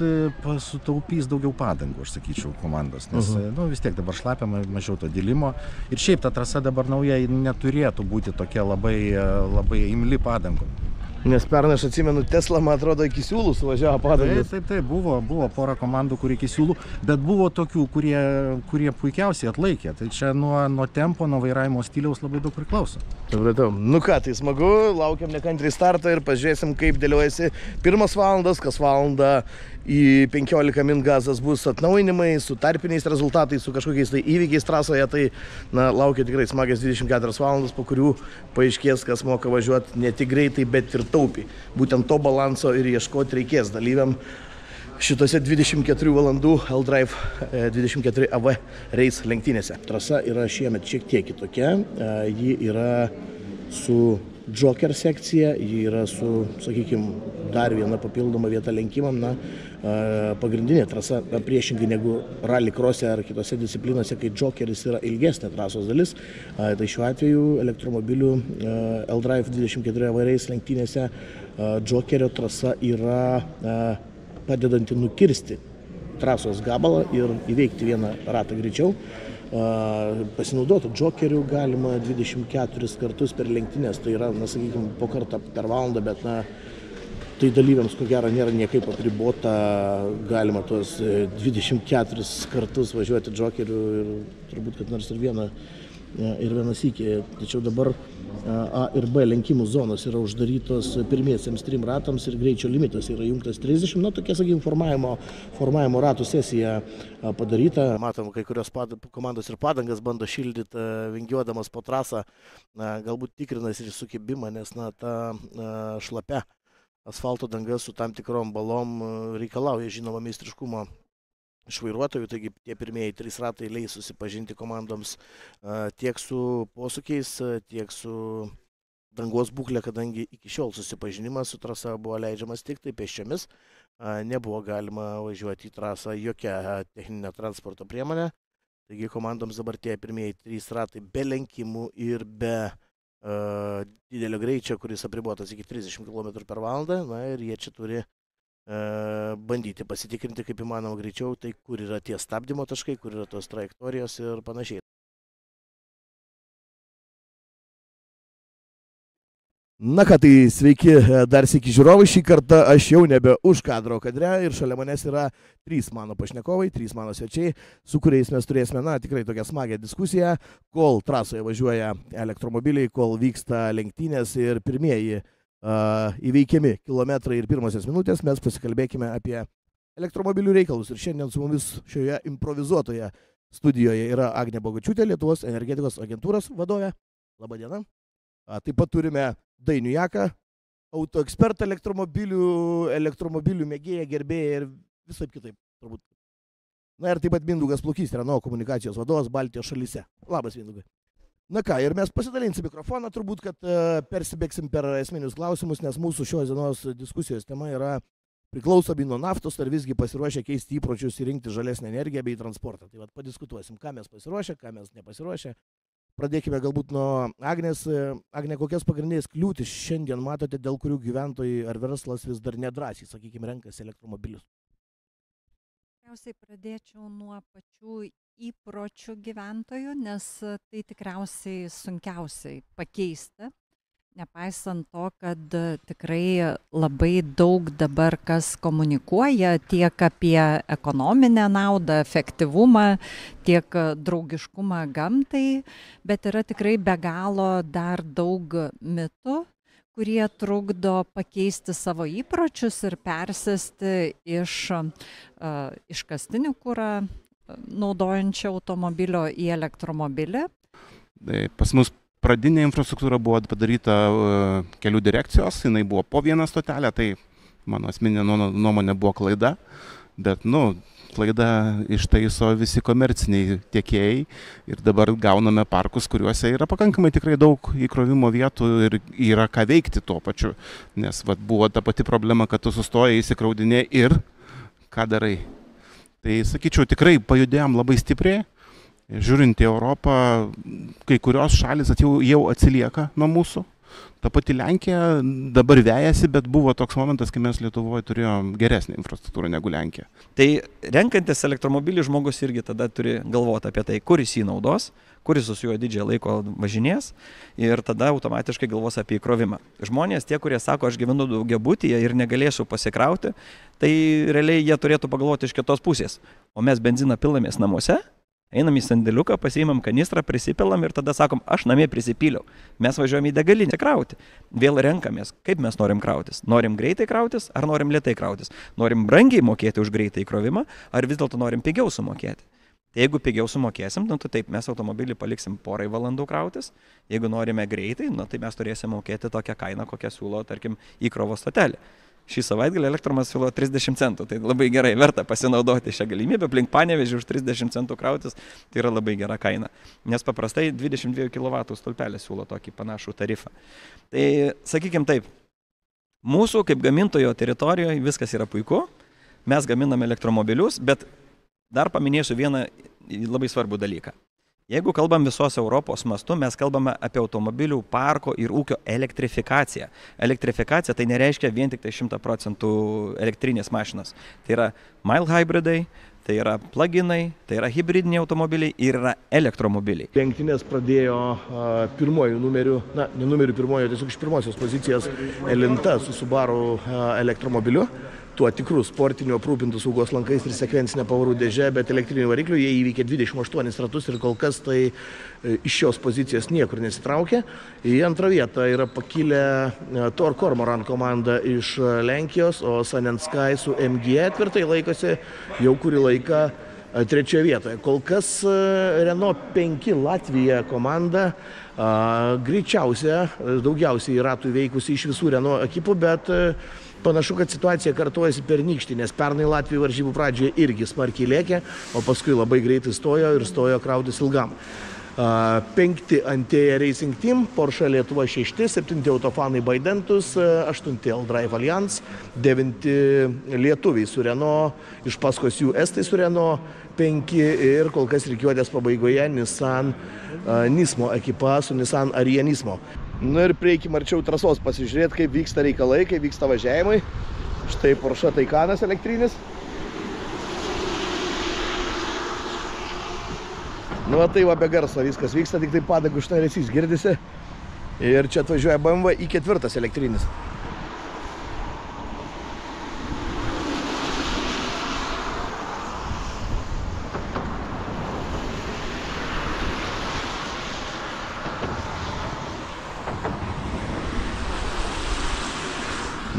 sutaupys daugiau padangų, aš sakyčiau, komandos, nes vis tiek dabar šlapia, mažiau to dilimo. Ir šiaip ta trasa dabar nauja neturėtų būti tokia labai imli padangų. Nes pernai, aš atsimenu, Tesla, man atrodo, iki siūlų suvažiavo padangas. Taip, buvo pora komandų, kur iki siūlų, bet buvo tokių, kurie puikiausiai atlaikė. Tai čia nuo tempo, nuo vairavimo stiliaus labai daug priklauso. Supratau. Nu ką, tai smagu, laukiam nekantriai startą ir pažiūrėsim, kaip dėliojasi pirmas valandas, kas valandą į 15 min gazas bus atnaujinimai, su tarpiniais rezultatais, su kažkokiais tai įvykiais trasoje, tai laukia tikrai smagias 24 valandas, po kurių paaiškės, kas moka važiuoti ne tik greitai, bet ir taupiai. Būtent to balanso ir ieškoti reikės dalyviam šitose 24 valandų L-Drive 24 AV Race lenktynėse. Trasa yra šiemet šiek tiek kitokia, ji yra su Joker sekcija, ji yra su, sakykime, dar viena papildoma vieta lenkimam. Pagrindinė trasa priešingai negu rally cross'e ar kitose disciplinose, kai Jokeris yra ilgesnė trasos dalis. Tai šiuo atveju elektromobilių L-Drive 24 AV Race lenktynėse Jokerio trasa yra padedanti nukirsti trasos gabalą ir įveikti vieną ratą greičiau. Pasinaudoti Jokeriu galima 24 kartus per lenktynės, tai yra, sakykime, po kartą per valandą, bet tai dalyviams, ko gero, nėra niekaip apribota, galima tuos 24 kartus važiuoti Jokeriu ir turbūt, kad nors ir vieną sykį. Tačiau dabar A ir B lenkimų zonos yra uždarytos pirmiesiems 3 ratams ir greičio limitas yra jungtas 30. Tokia, sakykime, formavimo ratų sesija padaryta. Matom, kai kurios komandos ir padangas bando šildyti, vingiuodamas po trasą, galbūt tikrinasi ir sukibimą, nes ta šlapia asfalto danga su tam tikrom balom reikalauja žinoma meistriškumo iš vairuotojų, taigi tie pirmieji 3 ratai leis susipažinti komandoms tiek su posūkiais, tiek su dangos būklė, kadangi iki šiol susipažinimas su trasa buvo leidžiamas tik tai pėsčiomis, nebuvo galima važiuoti į trasą jokia techninė transporto priemonė, taigi komandoms dabar tie pirmieji 3 ratai be lenkimų ir be didelio greičio, kuris apribotas iki 30 km/h, na ir jie čia turi bandyti pasitikrinti kaip įmanoma greičiau, tai kur yra tie stabdymo taškai, kur yra tos trajektorijos ir panašiai. Na ką, tai sveiki dar sykį žiūrovai, šį kartą aš jau nebe už kadro kadre ir šalia manęs yra 3 mano pašnekovai, 3 mano svečiai, su kuriais mes turėsime, na, tikrai tokią smagią diskusiją, kol trasoje važiuoja elektromobiliai, kol vyksta lenktynės ir pirmieji įveikiami kilometrai ir pirmosios minutės, mes pasikalbėkime apie elektromobilių reikalus. Ir šiandien su mumis šioje improvizuotoje studijoje yra Agnė Bogačiūtė, Lietuvos energetikos agentūros vadovė. Labadiena. Taip pat turime Dainių Jaką, autoekspertą, elektromobilių mėgėją, gerbėją ir visai kitaip turbūt. Na ir taip pat Mindaugas Plukys, Renault komunikacijos vadovas Baltijos šalyse. Labas, Mindaugai. Na ką, ir mes pasidalinsim mikrofoną, turbūt, kad persibėgsim per esminius klausimus, nes mūsų šios dienos diskusijos tema yra priklausomi nuo naftos, ar visgi pasiruošę keisti įpročius ir rinkti žalesnę energiją bei transportą. Tai vat padiskutuosim, ką mes pasiruošę, ką mes nepasiruošę. Pradėkime galbūt nuo Agnės. Agnė, kokias pagrindinės kliūtis šiandien matote, dėl kurių gyventojai ar verslas vis dar nedrąsiai, sakykime, renkasi elektromobilius? Tikriausiai pradėčiau nuo pačių įpročių gyventojų, nes tai tikriausiai sunkiausiai pakeisti, nepaisant to, kad tikrai labai daug dabar kas komunikuoja tiek apie ekonominę naudą, efektyvumą, tiek draugiškumą gamtai, bet yra tikrai be galo dar daug mitų, kurie trukdo pakeisti savo įpročius ir persėsti iš iškastinį kurą naudojančio automobilio į elektromobilį. Pas mus pradinė infrastruktūra buvo padaryta kelių direkcijos, jinai buvo po vieną stotelę, tai mano asmeninė nuomonė buvo klaida, bet, klaidą ištaiso visi komerciniai tiekėjai ir dabar gauname parkus, kuriuose yra pakankamai tikrai daug įkrovimo vietų ir yra ką veikti tuo pačiu, nes buvo ta pati problema, kad tu sustojai, įsikraudinė ir ką darai. Tai sakyčiau, tikrai pajudėjom labai stipriai, žiūrint į Europą, kai kurios šalis jau atsilieka nuo mūsų. Ta pati Lenkija dabar vejasi, bet buvo toks momentas, kai mes Lietuvoje turėjom geresnį infrastruktūrą negu Lenkija. Tai renkantis elektromobilį žmogus irgi tada turi galvoti apie tai, kur jis jį naudos, kur jis su juo didžiąją laiko važinės ir tada automatiškai galvos apie įkrovimą. Žmonės, tie, kurie sako, aš gyvenu daugiabutyje ir negalėsiu pasikrauti, tai realiai jie turėtų pagalvoti iš kitos pusės. O mes benziną pilamės namuose, einam į sandėliuką, pasiimam kanistrą, prisipilam ir tada sakom, aš namie prisipyliau. Mes važiuojam į degalinę krauti. Vėl renkamės, kaip mes norim krautis. Norim greitai krautis ar norim lėtai krautis. Norim brangiai mokėti už greitą įkrovimą ar vis dėlto norim pigiau sumokėti. Tai jeigu pigiau sumokėsim, tai taip, mes automobilį paliksim porai valandų krautis. Jeigu norime greitai, tai mes turėsim mokėti tokią kainą, kokią siūlo, tarkim, įkrovos stotelė. Šį savaitgalį Elektromas siūlo 30 centų, tai labai gerai, verta pasinaudoti šią galimybę, aplink Panevėžį už 30 centų krautis, tai yra labai gera kaina. Nes paprastai 22 kW stulpelė siūlo tokį panašų tarifą. Tai sakykim taip, mūsų kaip gamintojo teritorijoje viskas yra puiku, mes gaminame elektromobilius, bet dar paminėsiu vieną labai svarbų dalyką. Jeigu kalbam visos Europos mastu, mes kalbame apie automobilių parko ir ūkio elektrifikaciją. Elektrifikacija tai nereiškia vien tik tai 100% elektrinės mašinos. Tai yra mild hybridai, tai yra pluginai, tai yra hibridiniai automobiliai ir yra elektromobiliai. Lenktynės pradėjo pirmojų numerių, ne numerių pirmojo, tiesiog iš pirmosios pozicijos Elinta su Subaru elektromobiliu. Tuo tikrų sportinių aprūpintų saugos lankais ir sekvencinė pavarų dėžė, bet elektrinių variklių jie įveikė 28 ratus ir kol kas tai iš šios pozicijos niekur nesitraukė. Į antrą vietą yra pakilę Tor Cormoran komanda iš Lenkijos, o Sun and Sky su MG tvirtai laikosi jau kurį laiką trečioje vietoje. Kol kas Renault 5 Latvija komanda greičiausia, daugiausiai ratų veikusi iš visų Renault ekipų, bet Panašu, kad situacija kartuojasi pernykštį, nes pernai Latvijų varžybų pradžioje irgi smarkiai lėkė, o paskui labai greitai stojo ir stojo krautis ilgam. 5 Antėja Racing Team, Porsche Lietuva 6, 7 Autofanai Baidentus, 8 L-Drive Alliance, 9 lietuviai su Renault, iš paskos jų estai su Renault 5 ir kol kas rikiuotės pabaigoje Nissan Nismo ekipa su Nissan Ariya Nismo. Nu ir prieikim arčiau trasos pasižiūrėti, kaip vyksta reikalai, kaip vyksta važiavimai. Štai Porsche Taycanas elektrinis. Nu, tai va be garso viskas vyksta, tik tai padangų šnaresys girdisi. Ir čia atvažiuoja BMW i4 elektrinis.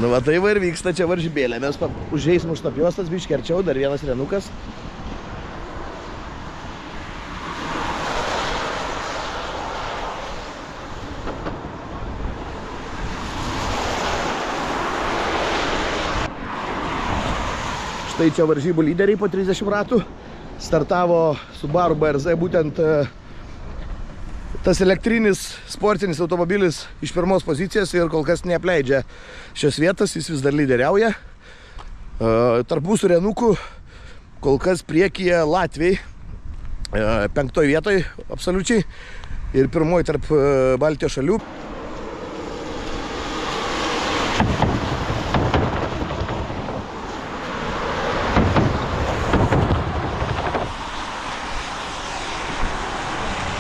Nu, va tai va ir vyksta čia varžybėlė. Mes užeisim už tapiuostas, biškį arčiau, dar vienas Renukas. Štai čia varžybų lyderiai po 30 ratų. Startavo Subaru BRZ būtent tas elektrinis sportinis automobilis iš pirmos pozicijos ir kol kas neapleidžia šios vietas, jis vis dar lyderiauja. Tarp mūsų Renukų kol kas priekyje Latviai, 5 vietoj absoliučiai ir 1 tarp Baltijos šalių.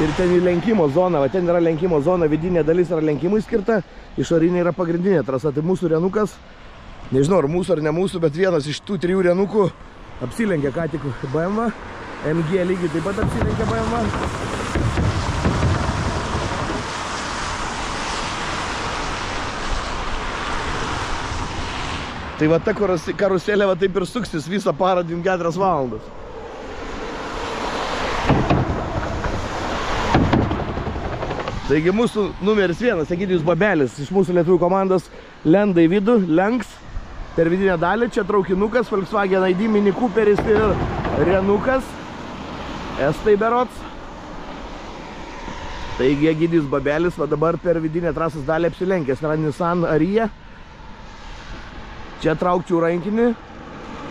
Ir ten į lenkimo zoną, va ten yra lenkimo zona, vidinė dalis yra lenkimui skirta, išorinė yra pagrindinė trasa. Tai mūsų Renukas, nežinau ar mūsų ar ne mūsų, bet vienas iš tų 3 Renukų apsilenkė ką tik BMW. MG lygiai taip pat apsilenkė BMW. Tai va ta karuselė va taip ir suksis visą parą 24 valandas. Taigi mūsų numeris 1, Egidijus Babelis, iš mūsų lietuvių komandos lenda į vidų, lenks per vidinę dalį. Čia traukinukas, Volkswagen ID, Mini Cooperis ir Renukas, estai berods. Taigi Egidijus Babelis va dabar per vidinę trasos dalį apsilenkęs. Yra Nissan Ariya. Čia traukčiau rankinį,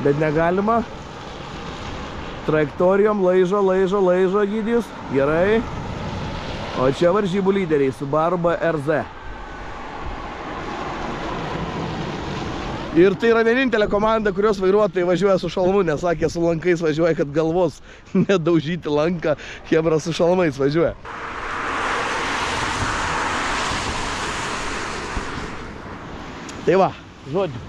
bet negalima. Trajektorijom laižo Egidijus. Gerai. O čia varžybų lyderiai, Subaru BRZ. Ir tai yra vienintelė komanda, kurios vairuotojai važiuoja su šalmu, nes sakė, su lankais važiuoja, kad galvos nedaužyti lanką, chebra su šalmais važiuoja. Tai va, žodžiu.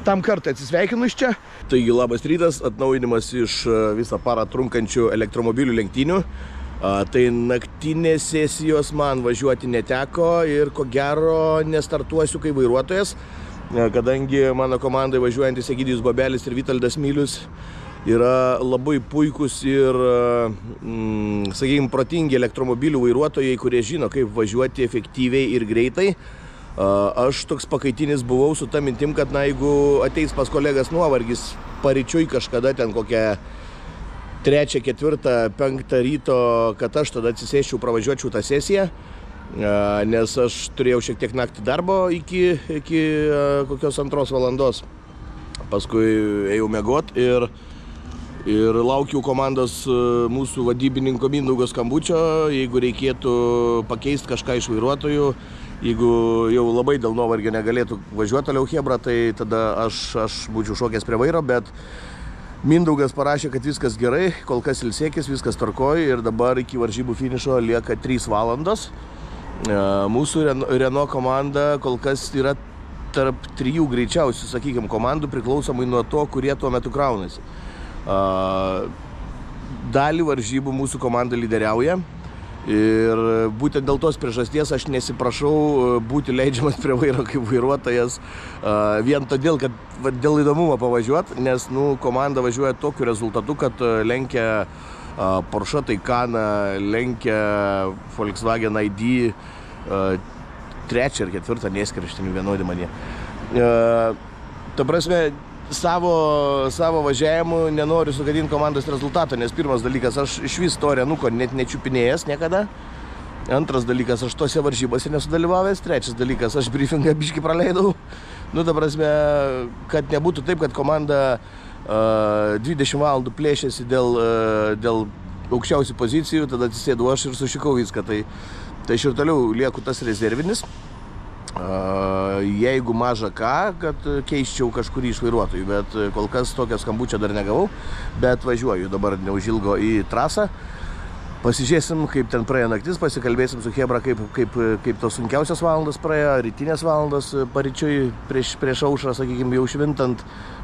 Tam kartą atsisveikinu iš čia. Taigi labas rytas, atnaujinimas iš visą parą trunkančių elektromobilių lenktynių. Tai naktinės sesijos man važiuoti neteko ir ko gero nestartuosiu kaip vairuotojas, kadangi mano komandai važiuojantis Egidijus Babelis ir Vitaldas Milius yra labai puikus ir, sakykime, protingi elektromobilių vairuotojai, kurie žino, kaip važiuoti efektyviai ir greitai. Aš toks pakaitinis buvau su ta mintim, kad na, jeigu ateis pas kolegas nuovargis paryčiui kažkada ten kokią 3, 4, 5 ryto, kad aš tada atsisėsčiau, pravažiuočiau tą sesiją, nes aš turėjau šiek tiek naktį darbo iki kokios 2 valandos. Paskui ėjau miegot ir laukiau komandos mūsų vadybininko Mindaugo skambučio, jeigu reikėtų pakeisti kažką iš vairuotojų, jeigu jau labai dėl nuovargio negalėtų važiuoti toliau chebra, tai tada aš būčiau šokęs prie vairo, bet Mindaugas parašė, kad viskas gerai, kol kas ilsėkis, viskas tvarkoj ir dabar iki varžybų finišo lieka 3 valandos. Mūsų Renault komanda kol kas yra tarp 3 greičiausių, sakykime, komandų priklausomai nuo to, kurie tuo metu kraunasi. Dalį varžybų mūsų komanda lyderiauja ir būtent dėl tos priežasties aš nesiprašau būti leidžiamas prie vairo kaip vairuotojas vien todėl, kad dėl įdomumo pavažiuoti, nes komanda važiuoja tokiu rezultatu, kad lenkia Porsche Taycaną, lenkia Volkswagen ID 3 ir 4 neskirštinių vienodį manie. Ta prasme, savo važiavimu nenoriu sugadinti komandos rezultato, nes pirmas dalykas, aš iš vis to Renuko net nečiupinėjęs niekada. Antras dalykas, aš tose varžybose nesudalyvavęs. Trečias dalykas, aš briefingą biškį praleidau. Nu, ta prasme, kad nebūtų taip, kad komanda 20 valandų plėšėsi dėl aukščiausių pozicijų, tada atsisėdu aš ir sušikau viską. Tai aš ir toliau lieku tas rezervinis. Jeigu maža ką, kad keisčiau kažkurį iš vairuotojų, bet kol kas tokio skambučio dar negavau, bet važiuoju dabar neužilgo į trasą. Pasižiūrėsim, kaip ten praėjo naktis, pasikalbėsim su Chebra, kaip tos sunkiausios valandos praėjo, rytinės valandos paryčiui prieš aušrą, sakykime, jau švintant,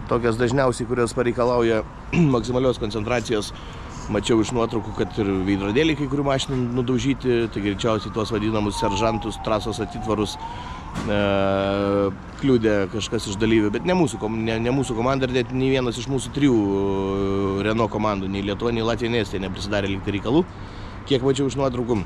tokias dažniausiai, kurios pareikalauja maksimalios koncentracijos. Mačiau iš nuotraukų, kad ir veidrodėliai kai kurių mašinų nudaužyti, tai greičiausiai tuos vadinamus seržantus, trasos atitvarus kliūdė kažkas iš dalyvių, bet ne mūsų komanda ir net nei vienas iš mūsų 3 Renault komandų, nei Lietuva, nei Latvija, nei Estija neprisidarė likti reikalų, kiek mačiau iš nuotraukų.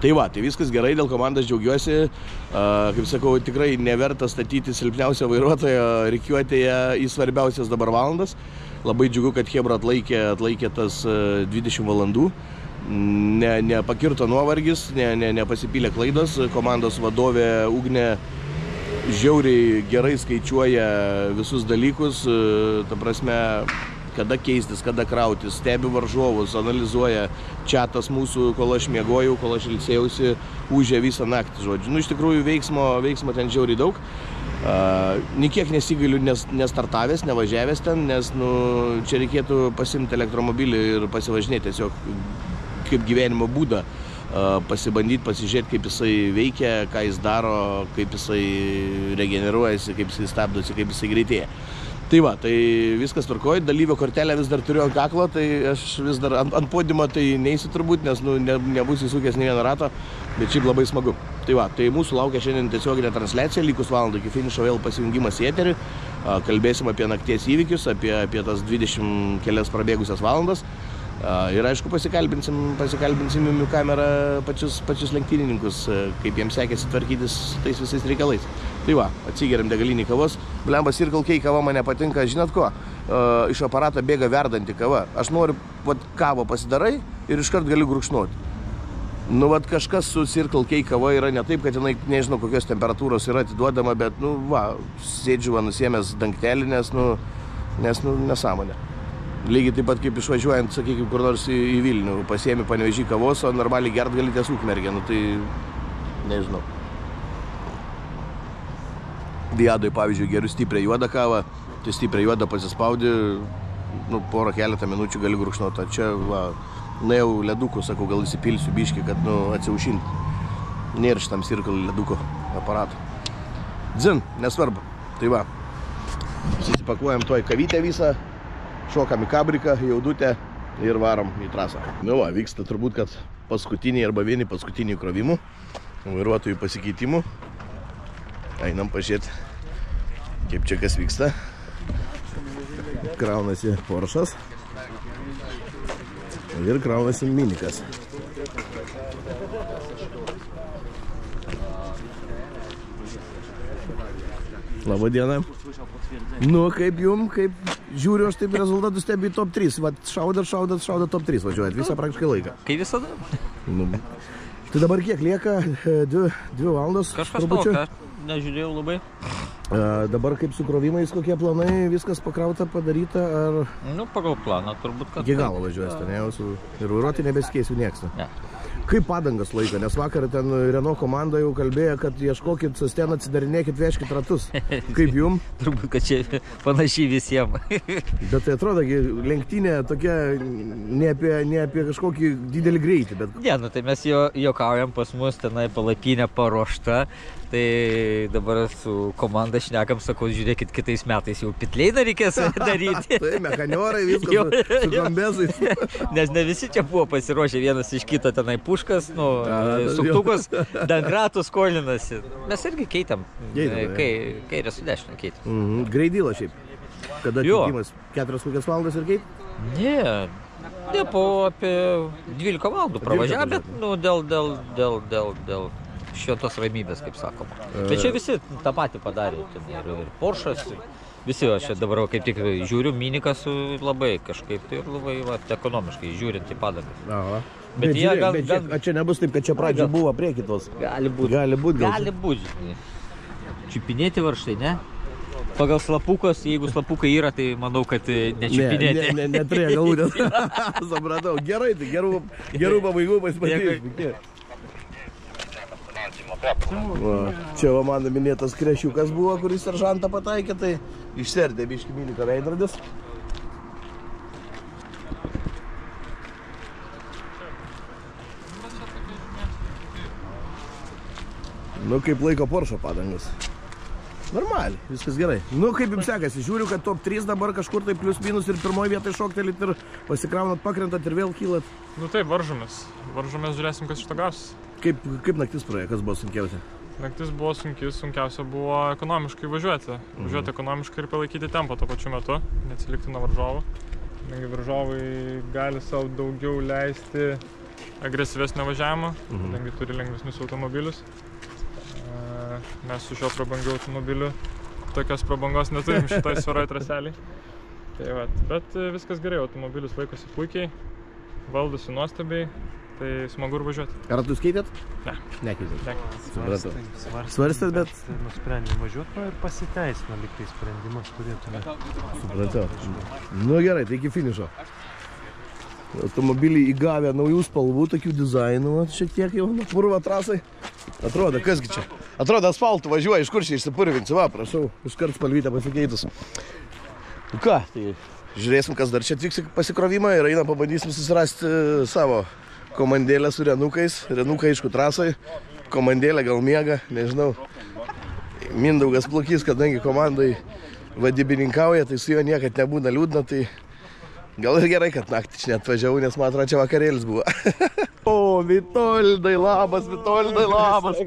Tai va, tai viskas gerai, dėl komandos džiaugiuosi, kaip sakau, tikrai neverta statyti silpniausią vairuotojo rikiuotėje į svarbiausias dabar valandas. Labai džiugu, kad Chebra atlaikė tas 20 valandų. Nepakirto nuovargis, nepasipylė klaidos. Komandos vadovė Ugnė žiauriai gerai skaičiuoja visus dalykus. Ta prasme, kada keistis, kada krautis, stebi varžovus, analizuoja. Čiatas mūsų, kol aš miegojau, kol aš ilsėjausi, užė visą naktį, žodžiu. Nu, iš tikrųjų, veiksmo ten žiauriai daug. Nikiek nesigailiu nestartavęs, nevažiavęs ten, nes čia reikėtų pasimti elektromobilį ir pasivažinėti tiesiog kaip gyvenimo būdą, pasibandyti, pasižiūrėti, kaip jisai veikia, ką jis daro, kaip jisai regeneruojasi, kaip jisai stabdosi, kaip jisai greitėja. Tai va, tai viskas tvarkoja, dalyvio kortelę vis dar turiu ant kaklo, tai aš vis dar ant podiumo tai neįsiu turbūt, nes nebus įsukęs nei vieną ratą, bet šiaip labai smagu. Tai va, tai mūsų laukia šiandien tiesioginė transliacija, likus valandą iki finišo vėl pasijungimas į eterį, kalbėsim apie nakties įvykius, apie tas 20 kelias prabėgusias valandas. Ir aišku, pasikalbinsim jų kamerą pačius lenktynininkus, kaip jiems sekėsi tvarkytis tais visais reikalais. Tai va, atsigeriam degalinį kavos. Blemba, Circle K kava man nepatinka, žinot ko? Iš aparato bėga verdanti kava. Aš noriu, kavą pasidarai ir iškart gali gurkšnoti. Nu, kažkas su Circle K kava yra ne taip, kad jinai, nežinau, kokios temperatūros yra atiduodama, bet, sėdžiu nusiėmęs dangtelį, nes nesąmonė. Lygiai taip pat kaip išvažiuojant, sakykime, kur nors į Vilnių, pasiemi Panevėžį kavos, o normaliai gert gali ties Ukmergę, tai nežinau. Diadoj, pavyzdžiui, geriu stiprią juodą kavą, tai stiprią juodą pasispaudi, keletą minučių gali gurkšnoti. Čia, nuėjau ledukų, sakau, gal įsipilsiu biškį, kad, atsiaušinti. Nėra šitam Circle leduko aparato. Dzin, nesvarbu. Tai va, susipakuojam toj kavytę visą. Šokam į kabriką, jaudutę ir varom į trasą. Nu va, vyksta turbūt, kad paskutiniai arba vieni paskutinių krovimų, vairuotojų pasikeitimų. Einam pažiūrėti, kaip čia kas vyksta. Kraunasi Poršas ir kraunasi Minikas. Labą dieną. Nu, kaip jum, kaip žiūriu, aš taip rezultatus stebiu į top 3. Vat šaudat top 3 važiuojat visą praktiškai laiką. Kaip visada. Tai dabar kiek lieka? 2 valandos. Kažkas tokio, nežiūrėjau labai. Dabar kaip su krovimais, kokie planai, viskas pakrauta, padaryta, ar... Nu, pagal planą, turbūt, kad... Iki galo važiuosite, ne? Ir vairuoti nebesikeisiu nieks. Ne. Kaip padangas laiko, nes vakar ten Renault komanda jau kalbėjo, kad ieškokit susten, atsidarinėkit, veškit ratus. Kaip jum? Turbūt, kad čia panašiai visiems. Bet tai atrodo, lenktynė tokia ne apie kažkokį didelį greitį, bet... Ne, nu tai mes juokaujam, pas mus tenai palapinė paruošta, tai dabar su komanda šnekam, sakau, žiūrėkit, kitais metais jau pitleiną reikės daryti. Tai mechaniorai, viskas su gambezais. Nes ne visi čia buvo pasiruošę, vienas iš kito tenai puškas, suktukus, dangratų skolinasi. Mes irgi keitėm, kairę su dešinę keitėm. Greidylą šiaip. Kada keitimas? 4 kokias valandas ir keit? Ne, po apie 12 valandų pravažiavę, bet dėl šventos ramybės, kaip sakoma. Bet čia visi tą patį padarė, ir Porsche'as, visi, aš dabar kaip tik žiūriu, Minikas labai kažkaip tai labai ekonomiškai žiūrint į padangas. Aha. Bet jie čia nebus taip, kad čia pradžio buvo prie kitos. Gali būti. Čiupinėti varžtai, ne? Pagal slapukos, jeigu slapukai yra, tai manau, kad nečiupinėti. Neturėjo galbūt. Supratau. Gerai, tai gerų pabaigų pasimatys. Čia va mano minėtas krešiukas buvo, kuris seržantą pataikė, tai išserdė biškį Miniko veidrodis. Nu, kaip laiko Porsche padangas. Normaliai, viskas gerai. Nu, kaip jums sekasi, žiūriu, kad top 3 dabar kažkur tai plius minus ir pirmoje vietoje šoktelit ir pasikraunat, pakrentat ir vėl kylat. Nu taip, varžomės. Varžomės, žiūrėsim, kas iš to gausis. Kaip naktis praėjo, kas buvo sunkiausia? Naktis buvo sunkiausia buvo ekonomiškai važiuoti. Važiuoti ekonomiškai ir palaikyti tempą tuo pačiu metu, neatsilikti nuo varžovų. Kadangi varžovai gali savo daugiau leisti agresyvesnio važiavimo, kadangi turi lengvesnius automobilius. Mes su šio prabangiu automobiliu tokios prabangos neturim šitoj svaroj traseliai. Tai va, bet viskas gerai, automobilis laikosi puikiai, valdosi nuostabiai, tai smagu ir važiuoti. Ar tu skaitėt? Ne. Nekeitėt. Supratau. Svarstėt, bet... Nusprendėm važiuoti ir pasiteisino liktai sprendimas turėtume. Supratau. Nu gerai, tai iki finišo. Automobiliai įgavę naujų spalvų, tokių dizainų, šiek tiek jau purvo trasai. Atrodo, kasgi čia? Atrodo, asfaltų važiuoja, iš kur čia išsipurvinsi, va, prašau, iškart spalvytę pasikeitus. Ką, tai žiūrėsim, kas dar čia atvyks pasikrovimą ir einam pabandysim susirasti savo komandėlę su renukais. Renukai, aišku, trasai, komandėlė gal miega, nežinau. Mindaugas Plukys, kadangi komandai vadybininkauja, tai su juo niekad nebūna liūdna, tai gal ir gerai, kad naktį čia atvažiavau, nes man atrodo, čia vakarėlis buvo. O, Vitoldai, labas, Vitoldai, labas.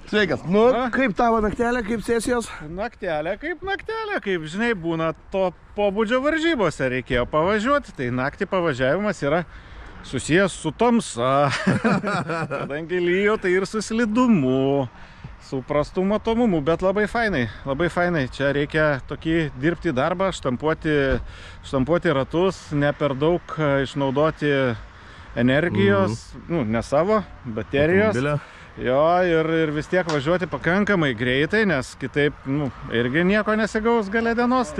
Sveikas. Nu, kaip tavo naktelė, kaip sesijos? Naktelė, kaip žinai, būna to pobūdžio varžybose reikėjo pavažiuoti, tai naktį pavažiavimas yra susijęs su tamsa. Kadangi lyjo, tai ir su slidumu, su prastu matomumu, bet labai fainai. Čia reikia tokį dirbti darbą, štampuoti ratus, ne per daug išnaudoti energijos, ne savo, baterijos. Jo, ir vis tiek važiuoti pakankamai greitai, nes kitaip irgi nieko nesigaus gale dienos.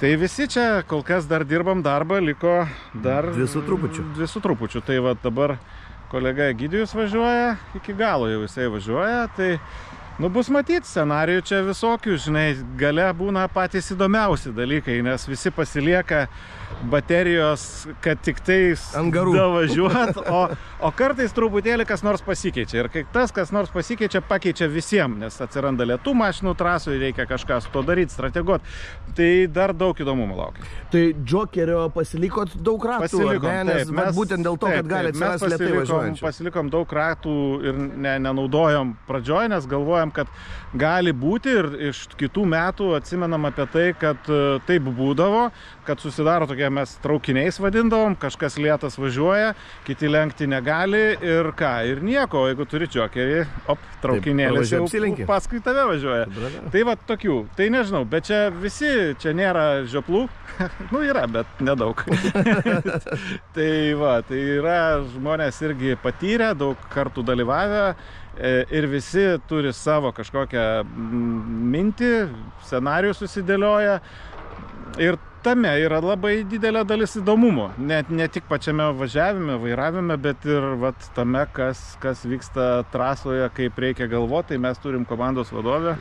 Tai visi čia kol kas dar dirbam darbą, liko dar... Visų trupučių. Tai va dabar kolega Egidijus važiuoja, iki galo jau jisai važiuoja, tai bus matyti scenarijų čia visokių, žinai, gale būna patys įdomiausi dalykai, nes visi pasilieka baterijos, kad tik tais davažiuot, o kartais truputėlį kas nors pasikeičia. Ir kai tas kas nors pasikeičia, pakeičia visiems, nes atsiranda lėtų mašinų trasų, reikia kažką su to daryti, strateguoti. Tai dar daug įdomumų laukia. Tai Džokerio pasilikot daug ratų, nes būtent dėl to, kad gali atsirasti lėtai važiuojančių. Pasilikom daug ratų ir nenaudojom pradžioj, nes galvojam, kad gali būti ir iš kitų metų atsimenam apie tai, kad taip būdavo, kad susidaro tokie mes traukiniais vadindavom, kažkas lėtas važiuoja, kiti lenkti negali ir ką, ir nieko, jeigu turi Džokerį, traukinėlis jau paskui tave važiuoja. Tai va tokių, tai nežinau, bet čia visi, čia nėra žioplų, yra, bet nedaug. Tai va, tai yra žmonės irgi patyrę, daug kartų dalyvavę ir visi turi savo kažkokią mintį, scenarijų susidėlioja ir tame yra labai didelė dalis įdomumo. Ne tik pačiame važiavime, vairavime, bet ir tame, kas vyksta trasoje, kaip reikia galvoti. Tai mes turim komandos vadovę.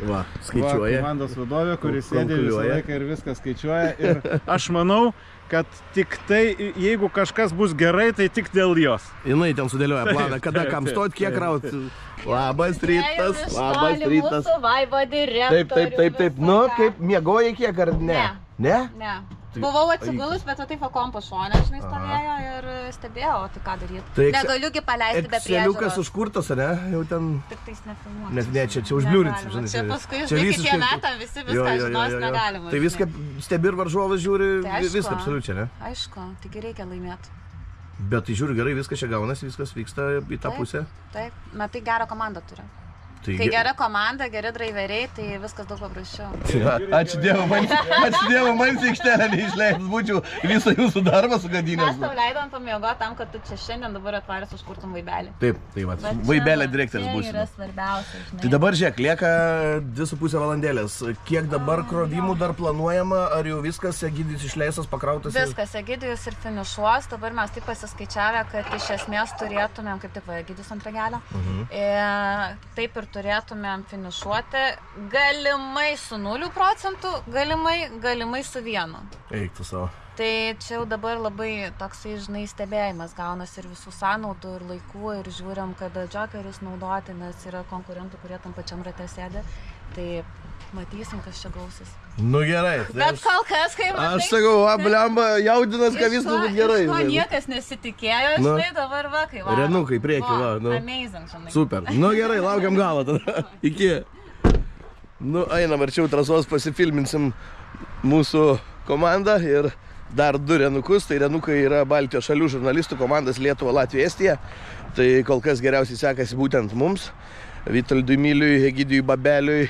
Skaičiuoja. Komandos vadovę, kuris sėdė visą laiką ir viską skaičiuoja. Ir aš manau, kad tik tai, jeigu kažkas bus gerai, tai tik dėl jos. Jinai ten sudėlioja planą, kada kam stot, kiek raut. Labas rytas, labas rytas. Mūsų vaibo direktorių. Taip. Nu, kaip miegojai kiek ar ne? Ne? Ne. Buvau atsigulus, bet taip kompo šone, žinai, stovėjo ir stebėjau, tai ką daryti. Negaliugi paleisti be priežiūros. Exceliukas užkurtas, ne? Jau ten... Tik tais nefilmuosi. Ne, čia užbliūrinsim, žinai. Čia paskui, žinai, kitiem metam visi viską žinos negalima. Tai viską stebi ir varžovas žiūri, viską absoliučiai, ne? Aišku, tik reikia laimėti. Bet tai žiūri gerai, viskas čia gaunasi, viskas vyksta į tą pusę. Taip, metai gerą komandą turi. Kai gera komanda, geri draiveriai, tai viskas daug paprasčiau. Ačiū Dievo, man aikštelę neišleidus, būčiau visą jūsų darbą sugadinęs. Mes tau leidom pamiegoti tam, kad tu čia šiandien dabar atvaręs užkurtum vaibelį. Taip, tai va, vaibelė direktorius būsi. Tai yra svarbiausia, žinai. Tai dabar žiūrėk, lieka 2,5 valandėlės. Kiek dabar krovimų dar planuojama, ar jau viskas, Egidijus išleistas, pakrautas? Viskas, Egidijus ir finišuos. Dabar mes taip pasiskaičiavę, kad iš esmės turėtumėm, kaip tik Egidijus ant ragelio, taip ir turėtumėm finišuoti galimai su 0%, galimai su 1. Eik tu savo. Tai čia jau dabar labai toksai, žinai, stebėjimas gaunas ir visų sąnaudų ir laikų ir žiūrim, kada džokerius naudoti, nes yra konkurentų, kurie tam pačiam rate sėdi. Tai matysim, kas čia gausis. Nu gerai. Bet kol kas, kai matai... Aš sakau, blemba, jaudinas, kad viskas bus gerai. Iš ko niekas nesitikėjo, žinai, dabar va, kai va. Renukai, prieki, va. Amazing, žinai. Super. Nu gerai, laukiam galo tada. Iki. Nu, einam arčiau trasos, pasifilminsim mūsų komandą ir dar 2 renukus. Tai renukai yra Baltijos šalių žurnalistų komandas Lietuva, Latvija, Estija. Tai kol kas geriausiai sekasi būtent mums. Vitoldui Miliui, Egidijui Babeliui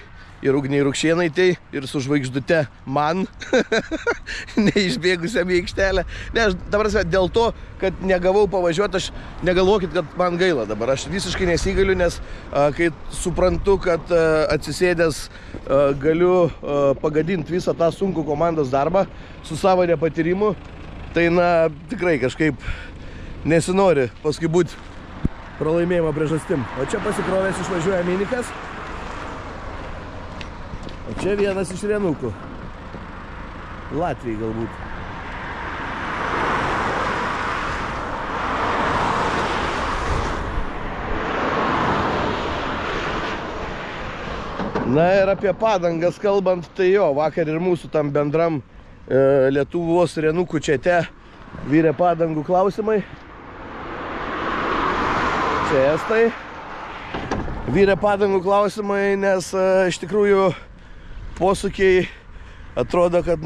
ir Ugniai Rukšėnaitei ir su žvaigždute man, neišbėgusiam į aikštelę. Ne, aš dabar dėl to, kad negavau pavažiuoti, aš negalvokit, kad man gaila dabar. Aš visiškai nesigaliu, nes kai suprantu, kad atsisėdęs galiu pagadinti visą tą sunkų komandos darbą su savo nepatyrimu, tai na tikrai kažkaip nesinori paskui būti pralaimėjimo priežastim. O čia pasikrovęs išvažiuoja Minikas. O čia vienas iš renukų. Latvijai galbūt. Na ir apie padangas kalbant, tai jo, vakar ir mūsų tam bendram Lietuvos renukų čete vyrė padangų klausimai. Čia estai. Vyrė padangų klausimai, nes iš tikrųjų posūkiai atrodo, kad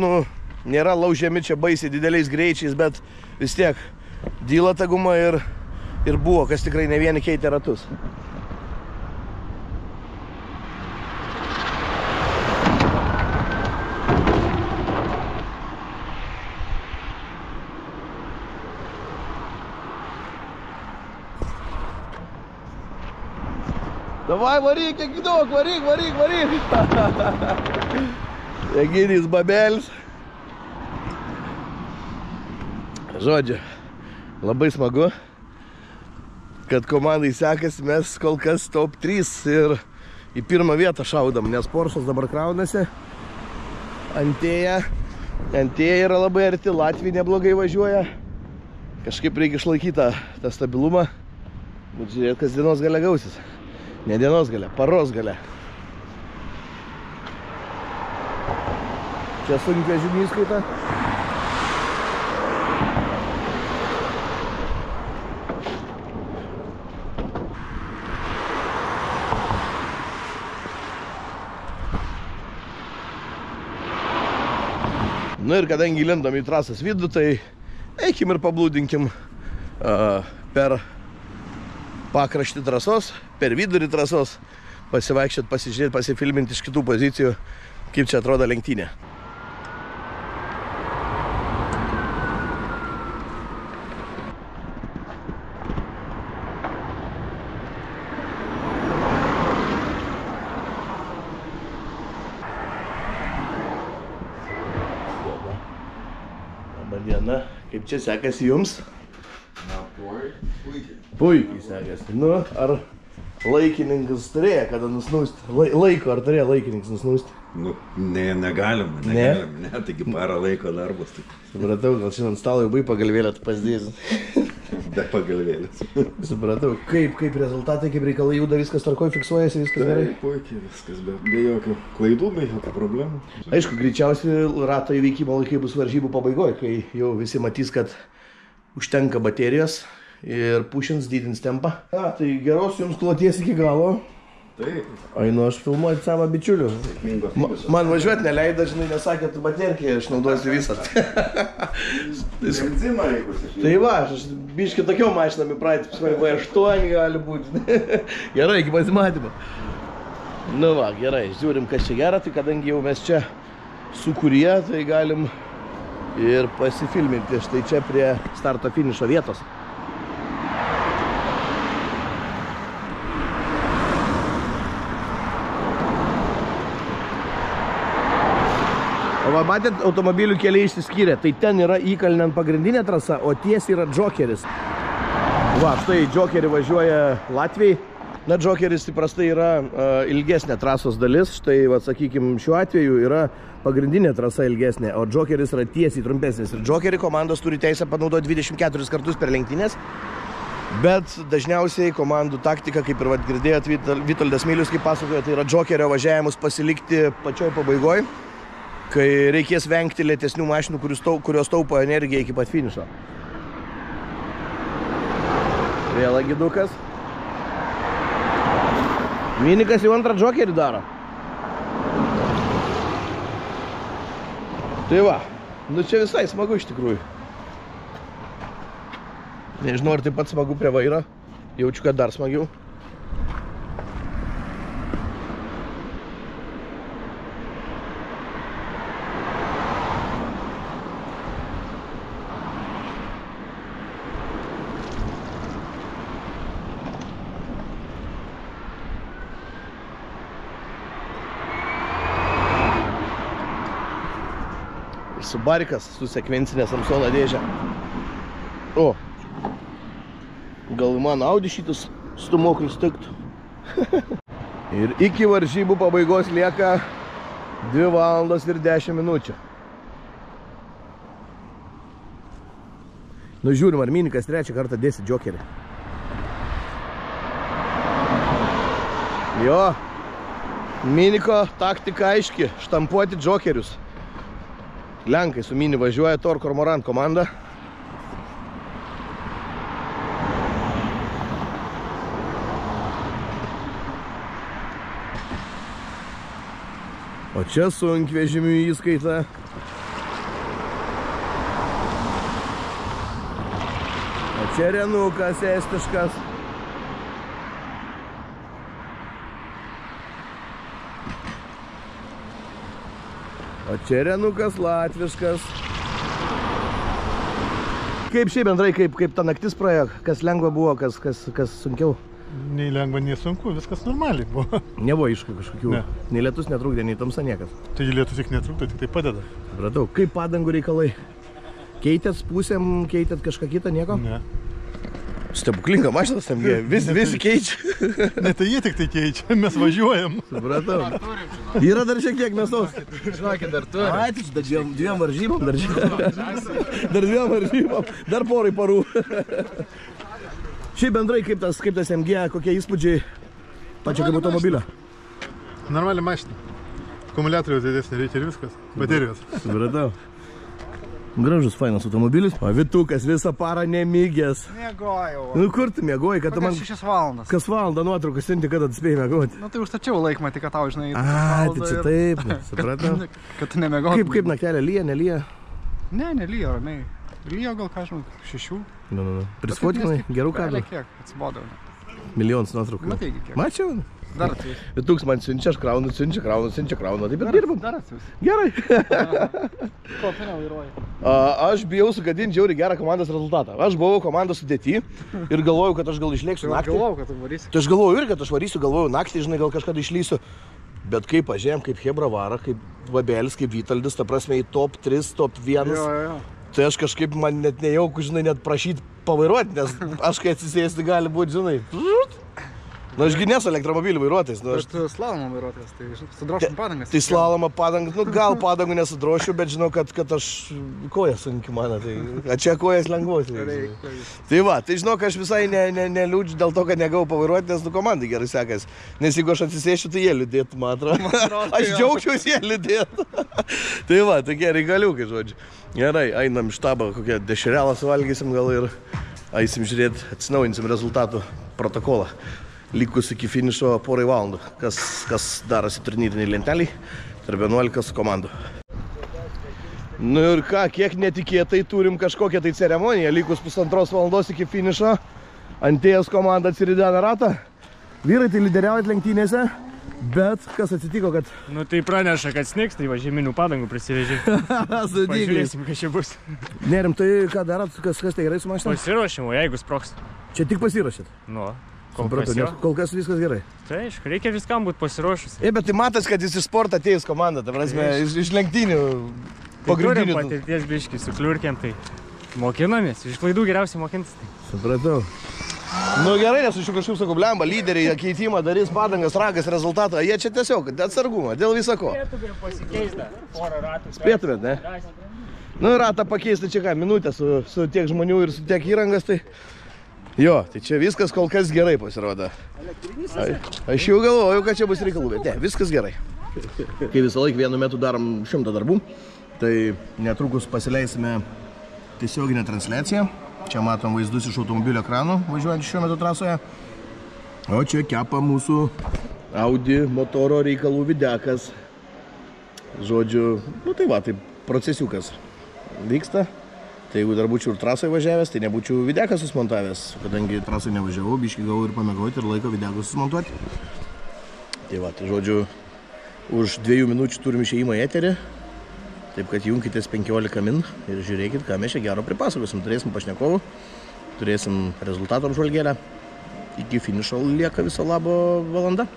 nėra laužiami čia baisiai dideliais greičiais, bet vis tiek dyla ta guma ir buvo, kas tikrai ne vieni keitė ratus. Davai, varyk, kiek daug, varyk. Egidijus Babelis. Žodžiu, labai smagu, kad komandai sekasi, mes kol kas top 3 ir į pirmą vietą šaudam, nes Poršas dabar kraunasi. Antėja yra labai arti, Latvija neblogai važiuoja. Kažkaip reikia išlaikyti tą stabilumą, bet žiūrėt, kas dienos gale gausis. Ne dienos gale, paros gale. Čia sunkvežimį įskaita. Nu ir kadangi lindom į trasos vidų, tai eikim ir pablūdinkim per pakraštį trasos, per vidurį trasos, pasivaikščiot, pasižiūrėti, pasifilminti iš kitų pozicijų, kaip čia atrodo lenktynė. Labą dieną, kaip čia sekasi jums? Puikiai sekasi. Nu, ar laikininkas turėjo kada nusnūsti? Laiko, ar turėjo laikininkas nusnūsti? Nu, negalima, ne, taigi parą laiko darbas. Supratau, gal šiandien stalo jau bai pagalvėlę pasidėsi. Be pagalvėlės. Supratau, kaip rezultatai, kaip reikalai juda, viskas tvarkoj, fiksuojasi, viskas gerai? Puikiai, viskas be jokių klaidų, be jokių problemų. Aišku, greičiausiai rato įveikimo laikai bus varžybų pabaigoje, kai jau visi matys, kad užtenka baterijos ir pušins, didins tempą. Tai geros jums kloties iki galo. Taip. Einu aš filmuoti savo bičiulių. Man važiuoti neleido, žinai, nesakė, tu baterkį, aš naudosiu visą. Benzimą reikusi. Tai va, aš biškį tokiau mašinami praeitį, V8 gali būti. Gerai, iki pasimatymo. Nu va, gerai, žiūrim, kas čia gera, tai kadangi jau mes čia sukūrė, tai galim ir pasifilminti. Štai čia prie starto finišo vietos. O va, matėt, automobilių keliai išsiskyrė. Tai ten yra įkalnant pagrindinė trasa, o ties yra Džokeris. Va, štai Džokerį važiuoja Latvijai. Na, Džokeris įprastai yra ilgesnė trasos dalis. Štai, va, sakykime, šiuo atveju yra pagrindinė trasa ilgesnė, o Džokeris yra tiesiai trumpesnis. Ir Džokerį komandos turi teisę panaudoti 24 kartus per lenktynės. Bet dažniausiai komandų taktika, kaip ir girdėjot, Vitoldas Milius, kaip pasakojo, tai yra Džokerio važiavimus pasilikti pačioj pabaigoj, kai reikės vengti lėtesnių mašinų, kurios taupo energiją iki pat finišo. Vėl agidukas. Minikas jau antrą Džokerį daro. Tai va, nu čia visai smagu iš tikrųjų. Nežinau, ar taip pat smagu prie vairo. Jaučiu, kad dar smagiau. Subarikas su sekvencinė Samsono dėžė. O, gal man Audi šitas stumoklis tiktų. Ir iki varžybų pabaigos lieka 2 valandos ir 10 minučių. Nu, žiūrim, ar Minikas trečią kartą dėsi Džokerį. Jo, Miniko taktika aiški, štampuoti Džokerius. Lenkai su Mini važiuoja, Tor Kormoran komanda. O čia sunkvežimių įskaita. O čia Renukas estiškas. O čia Renukas latviškas. Kaip šiaip bendrai, kaip ta naktis praėjo? Kas lengva buvo, kas sunkiau? Nei lengva, nei sunku, viskas normaliai buvo. Nebuvo iššūkių kažkokių? Ne. Nei lietus netrukdė, nei tamsa niekas? Tai lietus tik netrukdė, tik tai padeda. Supratau. Kaip padangų reikalai? Keitėt pusėm, keitėt kažką kitą, nieko? Ne. Stebuklinga mašina SMG, visi keičia. Ne, tai jie tik tai keičia, mes važiuojam. Supratau. Yra dar šiek tiek mėsos. Žinokit, dar turim. Ai, tai dviem varžybom dar dviem varžybom, dar porai parų. Šiaip bendrai, kaip tas MG, kokie įspūdžiai pačio kaip automobilio? Normali mašina. Akumuliatoriaus didesnė reikia ir viskas. Baterijos. Supratau. Gražus, fainas automobilis. O Vitukas visą parą nemygęs. Miegojau. Nu kur tu miegojai, kad tu man... 6 valandas. Kas valandą nuotraukas siunti, kada tu spėjai miegoti? Nu tai užstačiau laikmatį, kad tau, žinai... A, tai čia taip, supratau. Kad tu nemiegotum. Kaip naktelė, lyja, nelyja? Ne, nelyja, ramiai. Lyja gal, ką žinau, 6. Nu. Prisfotkinai, gerų kadrų. Kiek, atsibodau. Milijonas nuotraukų. Matai, kiek. Mačiau? Dar atsiūs. Vituks man siunčia, aš kraunu, siunčia, kraunu. Taip ir dirbam. Dar atsiūs. Gerai. Ko tu nevairuoji? Aš bijau sugadinti žiauriai gerą komandos rezultatą. Aš buvau komandos sudėty ir galvojau, kad aš gal išlėksiu naktį. Galvojau, kad tu varysi. Tai aš galvojau ir, kad aš varysiu, galvojau naktį, žinai, gal kažkada išlysiu. Bet kaip pažiūrėjom, kaip Hebra vara, kaip Vabelis, kaip Vitaldis, ta prasme į top 3, top 1. Jo. Tai aš kažkaip man net nejauku, žinai, net prašyti pavairuoti, nes aš kai atsisėsti gali būti, žinai. Nu, ašgi nesu elektromobilių vairuotojas. Bet tu slalomo vairuotojas, tai sudroštum padangas. Tai slalomą padangas, nu gal padangų nesudrošiu, bet žinau, kad aš kojas sunki mano, tai čia kojas lengvos. Tai va, tai žinau, kad aš visai neliūdžiu dėl to, kad negavau pavairuoti, nes komandai gerai sekasi. Nes jeigu aš atsisėšiu, tai jie liūdėtų, man atrodo. Aš džiaugčiausi, jie liūdėtų. Tai va, tokie reikaliukai, žodžiu. Gerai, einam į štabą, kokią dešrelą suvalgysim gal ir eisim žiūrėti, atsinaujinsim rezultatų protokolą. Likus iki finišo porai valandų, kas darosi turnyriniai lenteliai, tarp 11 komandų. Nu ir ką, kiek netikėtai turim kažkokią tai ceremoniją, likus 1,5 valandos iki finišo, Antėjos komanda atsiridena ratą. Vyrai tai lyderiaujat lenktynėse, Bet kas atsitiko, kad... Nu tai praneša, kad snigs, tai va žieminių padangų prisivežė. Pažiūrėsim, kas čia bus. Nerimtai, ką darot, kas tai gerai su mašina? Pasiruošimo, jeigu sproks. Čia tik pasiruošėt? Nu, kol kas viskas gerai. Tai aišku, reikia viskam būti pasiruošus. Bet tai matas, kad jis iš sporto atėjus komanda, ta prasme, iš lenktynių pagrindinių. Turim patirties biškį su kliurkėm, tai mokinomės, iš klaidų geriausiai mokintis. Supratau. Nu gerai, nes aš kažkaip sakau, blemba, lyderiai keitimą darys, padangas, ragas, rezultatą. Jie čia tiesiog, atsargumą, dėl visako. Spėtumėm pasikeistą, porą ratų. Spėtumėt, ne? Nu ratą pakeisti čia ką, minutę su tiek žmonių ir su tiek įrangas, tai... Jo, tai čia viskas kol kas gerai pasirodo. Aš jau galvoju, kad čia bus reikalų, bet ne, viskas gerai. Kai visą laiką vienu metu darom 100 darbų, tai netrukus pasileisime tiesioginę transliaciją. Čia matom vaizdus iš automobilio ekranų, važiuojant šiuo metu trasoje. O čia kepa mūsų Audi motoro reikalų videkas. Žodžiu, nu tai va, tai procesiukas vyksta. Tai jeigu dar būčiau ir trasoje važiavęs, tai nebūčiau videką susmontavęs. Kadangi trasoje nevažiavau, biškį gavau ir pamėgauti ir laiko videką susmontuoti. Tai va, tai žodžiu, už 2 minučių turim išėjimą į eterį. Taip, kad junkitės 15 min ir žiūrėkit, ką mes čia gero pripasakosim. Turėsim pašnekovų, turėsim rezultatų apžvalgėlę. Iki finišo lieka viso labo valanda.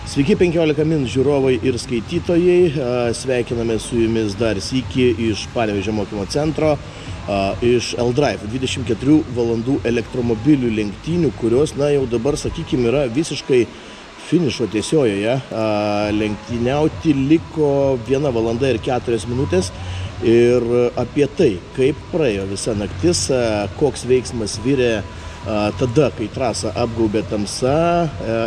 Sveiki 15 min žiūrovai ir skaitytojai. Sveikiname su jumis dar sykį iš Panevėžio mokymo centro, iš L-Drive 24 valandų elektromobilių lenktynių, kurios, na jau dabar, sakykime, yra visiškai finišo tiesiojoje. Lenktyniauti liko 1 valanda ir 4 minutės ir apie tai, kaip praėjo visa naktis, koks veiksmas virė tada, kai trasą apgaubė tamsa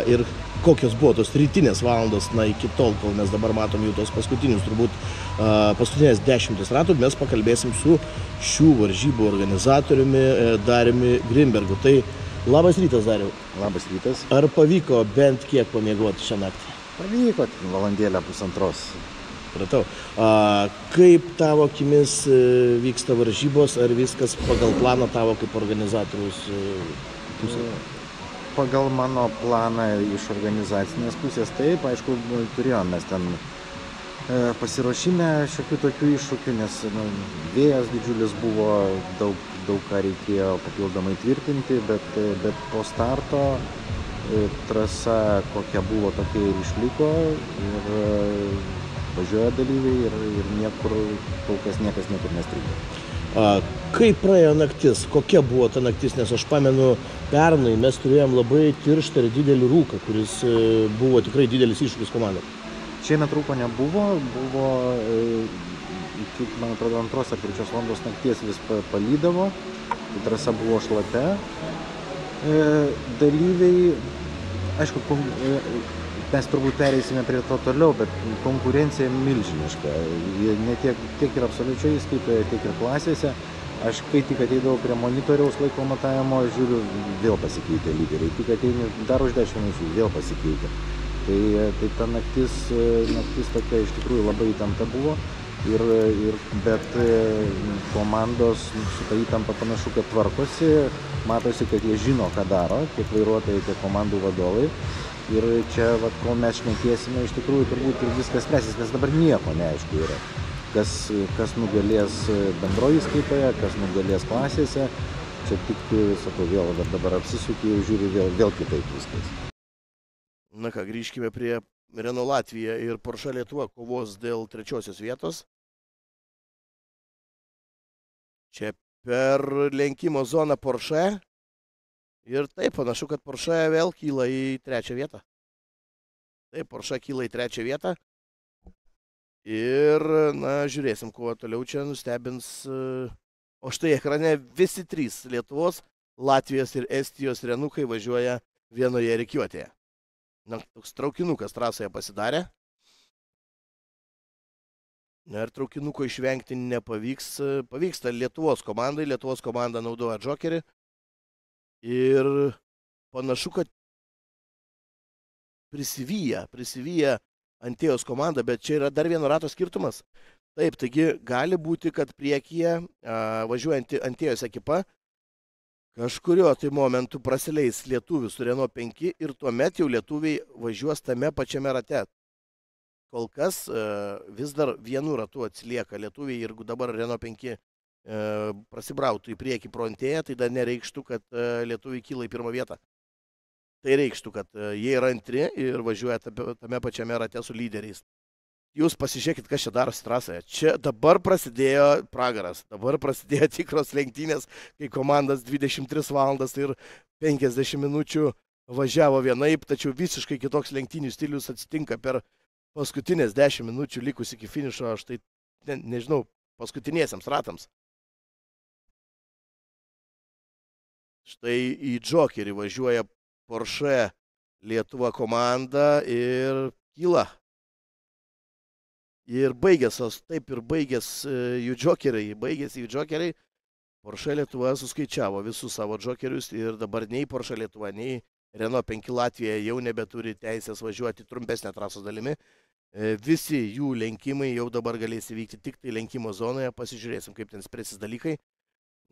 ir kokios buvo tos rytinės valandos, na iki tol, kol mes dabar matom jau tos paskutinius, turbūt paskutinės 10 ratų, mes pakalbėsim su šių varžybų organizatoriumi Dariumi Grimbergu. Tai labas rytas, Dariau. Labas rytas. Ar pavyko bent kiek pamiegoti šią naktį? Pavyko, valandėlę pusantros. Pratau. Kaip tavo akimis vyksta varžybos, ar viskas pagal planą tavo kaip organizatoriaus pusė? Pagal mano planą iš organizacinės pusės taip, aišku, turėjom mes ten pasiruošime šiokių tokių iššūkių, nes vėjas didžiulis buvo, daug ką reikėjo papildomai tvirtinti, bet po starto trasa kokia buvo, tokia ir išliko ir važiuoja dalyviai ir niekur, kol kas niekas niekur nestrigo. Kaip praėjo naktis? Kokia buvo ta naktis? Nes aš pamenu, pernai mes turėjom labai tirštą ir didelį rūką, kuris buvo tikrai didelis iššūkis komandai. Šiemet rūko nebuvo, buvo iki, man atrodo, 2 ar 3 valandos nakties vis palydavo, tai trasa buvo šlapia. Dalyviai, aišku, mes turbūt pereisime prie to toliau, bet konkurencija milžiniška. Ne tiek ir absoliučiai įskaitoje, tiek ir klasėse. Aš kai tik ateidavau prie monitoriaus laiko matavimo, žiūriu, vėl pasikeitė lyderiai. Tik ateini dar už 10 minučių, vėl pasikeitė. Tai ta naktis tokia iš tikrųjų labai įtempta buvo, bet komandos su ta įtampa panašu, kad tvarkosi, matosi, kad jie žino, ką daro, tiek vairuotojai, tiek komandų vadovai. Ir čia, kol mes šnekėsime, iš tikrųjų turbūt ir viskas spręsis, nes dabar nieko neaišku yra. Kas nugalės bendroji skaitoje, kas nugalės klasėse. Čia tik, sakau, vėl dabar apsisukė ir žiūri vėl kitaip viskas. Na ką, grįžkime prie Renault Latvija ir Porsche Lietuva kovos dėl 3. vietos. Čia per lenkimo zoną Porsche. Ir taip, panašu, kad Porsche vėl kyla į 3. vietą. Taip, Porsche kyla į 3. vietą. Ir, na, žiūrėsim, kuo toliau čia nustebins. O štai ekrane visi 3 Lietuvos, Latvijos ir Estijos renukai važiuoja vienoje rikiuotėje. Na, toks traukinukas trasoje pasidarė. Na ir traukinuko išvengti nepavyks. Pavyksta Lietuvos komandai. Lietuvos komanda naudoja džokerį. Ir panašu, kad prisivyja Antėjos komanda, bet čia yra dar vieno rato skirtumas. Taip, taigi gali būti, kad priekyje važiuojanti Antėjos ekipa Kažkurio tai momentu prasileis lietuvių su Renault 5 ir tuomet jau lietuviai važiuos tame pačiame rate. Kol kas vis dar vienu ratu atsilieka lietuviai ir dabar Renault 5 prasibrautų į priekį pro Antėją, tai dar nereikštų, kad lietuviai kyla į pirmą vietą. Tai reikštų, kad jie yra antri ir važiuoja tame pačiame rate su lyderiais. Jūs pasižiūrėkit, kas čia darosi trasoje. Čia dabar prasidėjo pragaras, dabar prasidėjo tikros lenktynės, kai komandas 23 valandas ir 50 minučių važiavo vienaip, tačiau visiškai kitoks lenktynių stilius atsitinka per paskutinės 10 minučių likus iki finišo, aš tai nežinau, paskutiniesiams ratams. Štai į Jokerį važiuoja Porsche Lietuva komanda ir kyla. Ir baigėsios, taip ir baigėsi jų Jokeriai. Porsche Lietuva suskaičiavo visus savo Jokerius ir dabar nei Porsche Lietuva, nei Renault 5 Latvija jau nebeturi teisės važiuoti trumpesnę trasos dalimi. Visi jų lenkimai jau dabar galės įvykti tik tai lenkimo zonoje. Pasižiūrėsim, kaip ten spręsis dalykai.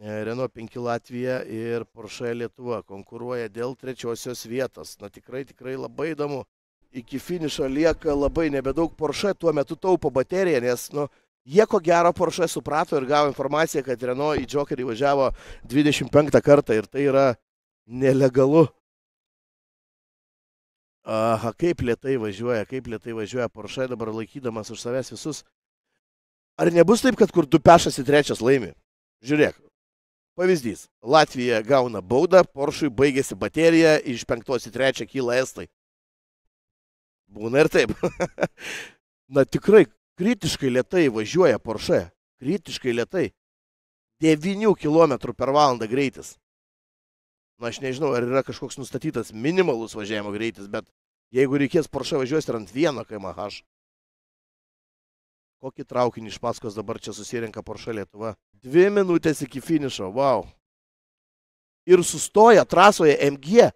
Renault 5 Latvija ir Porsche Lietuva konkuruoja dėl trečiosios vietos. Na tikrai labai įdomu. Iki finišo lieka labai nebedaug. Porsche tuo metu taupo bateriją, nes jie ko gero Porsche suprato ir gavo informaciją, kad Renault į Jokerį važiavo 25 kartą ir tai yra nelegalu. Aha, kaip lėtai važiuoja Porsche dabar laikydamas už savęs visus. Ar nebus taip, kad kur du pešasi trečias laimi? Žiūrėk, pavyzdys. Latvija gauna baudą, Porschui baigėsi baterija, iš 5 į 3 kyla estai. Būna ir taip. Na tikrai, kritiškai lėtai važiuoja Porsche. Kritiškai lėtai. 9 km per valandą greitis. Na aš nežinau, ar yra kažkoks nustatytas minimalus važiavimo greitis, bet jeigu reikės Porsche važiuos ir ant 1 km/h. Kokį traukinį iš paskos dabar čia susirenka Porsche Lietuva. 2 minutės iki finišo, wow. Ir sustoja trasoje MG.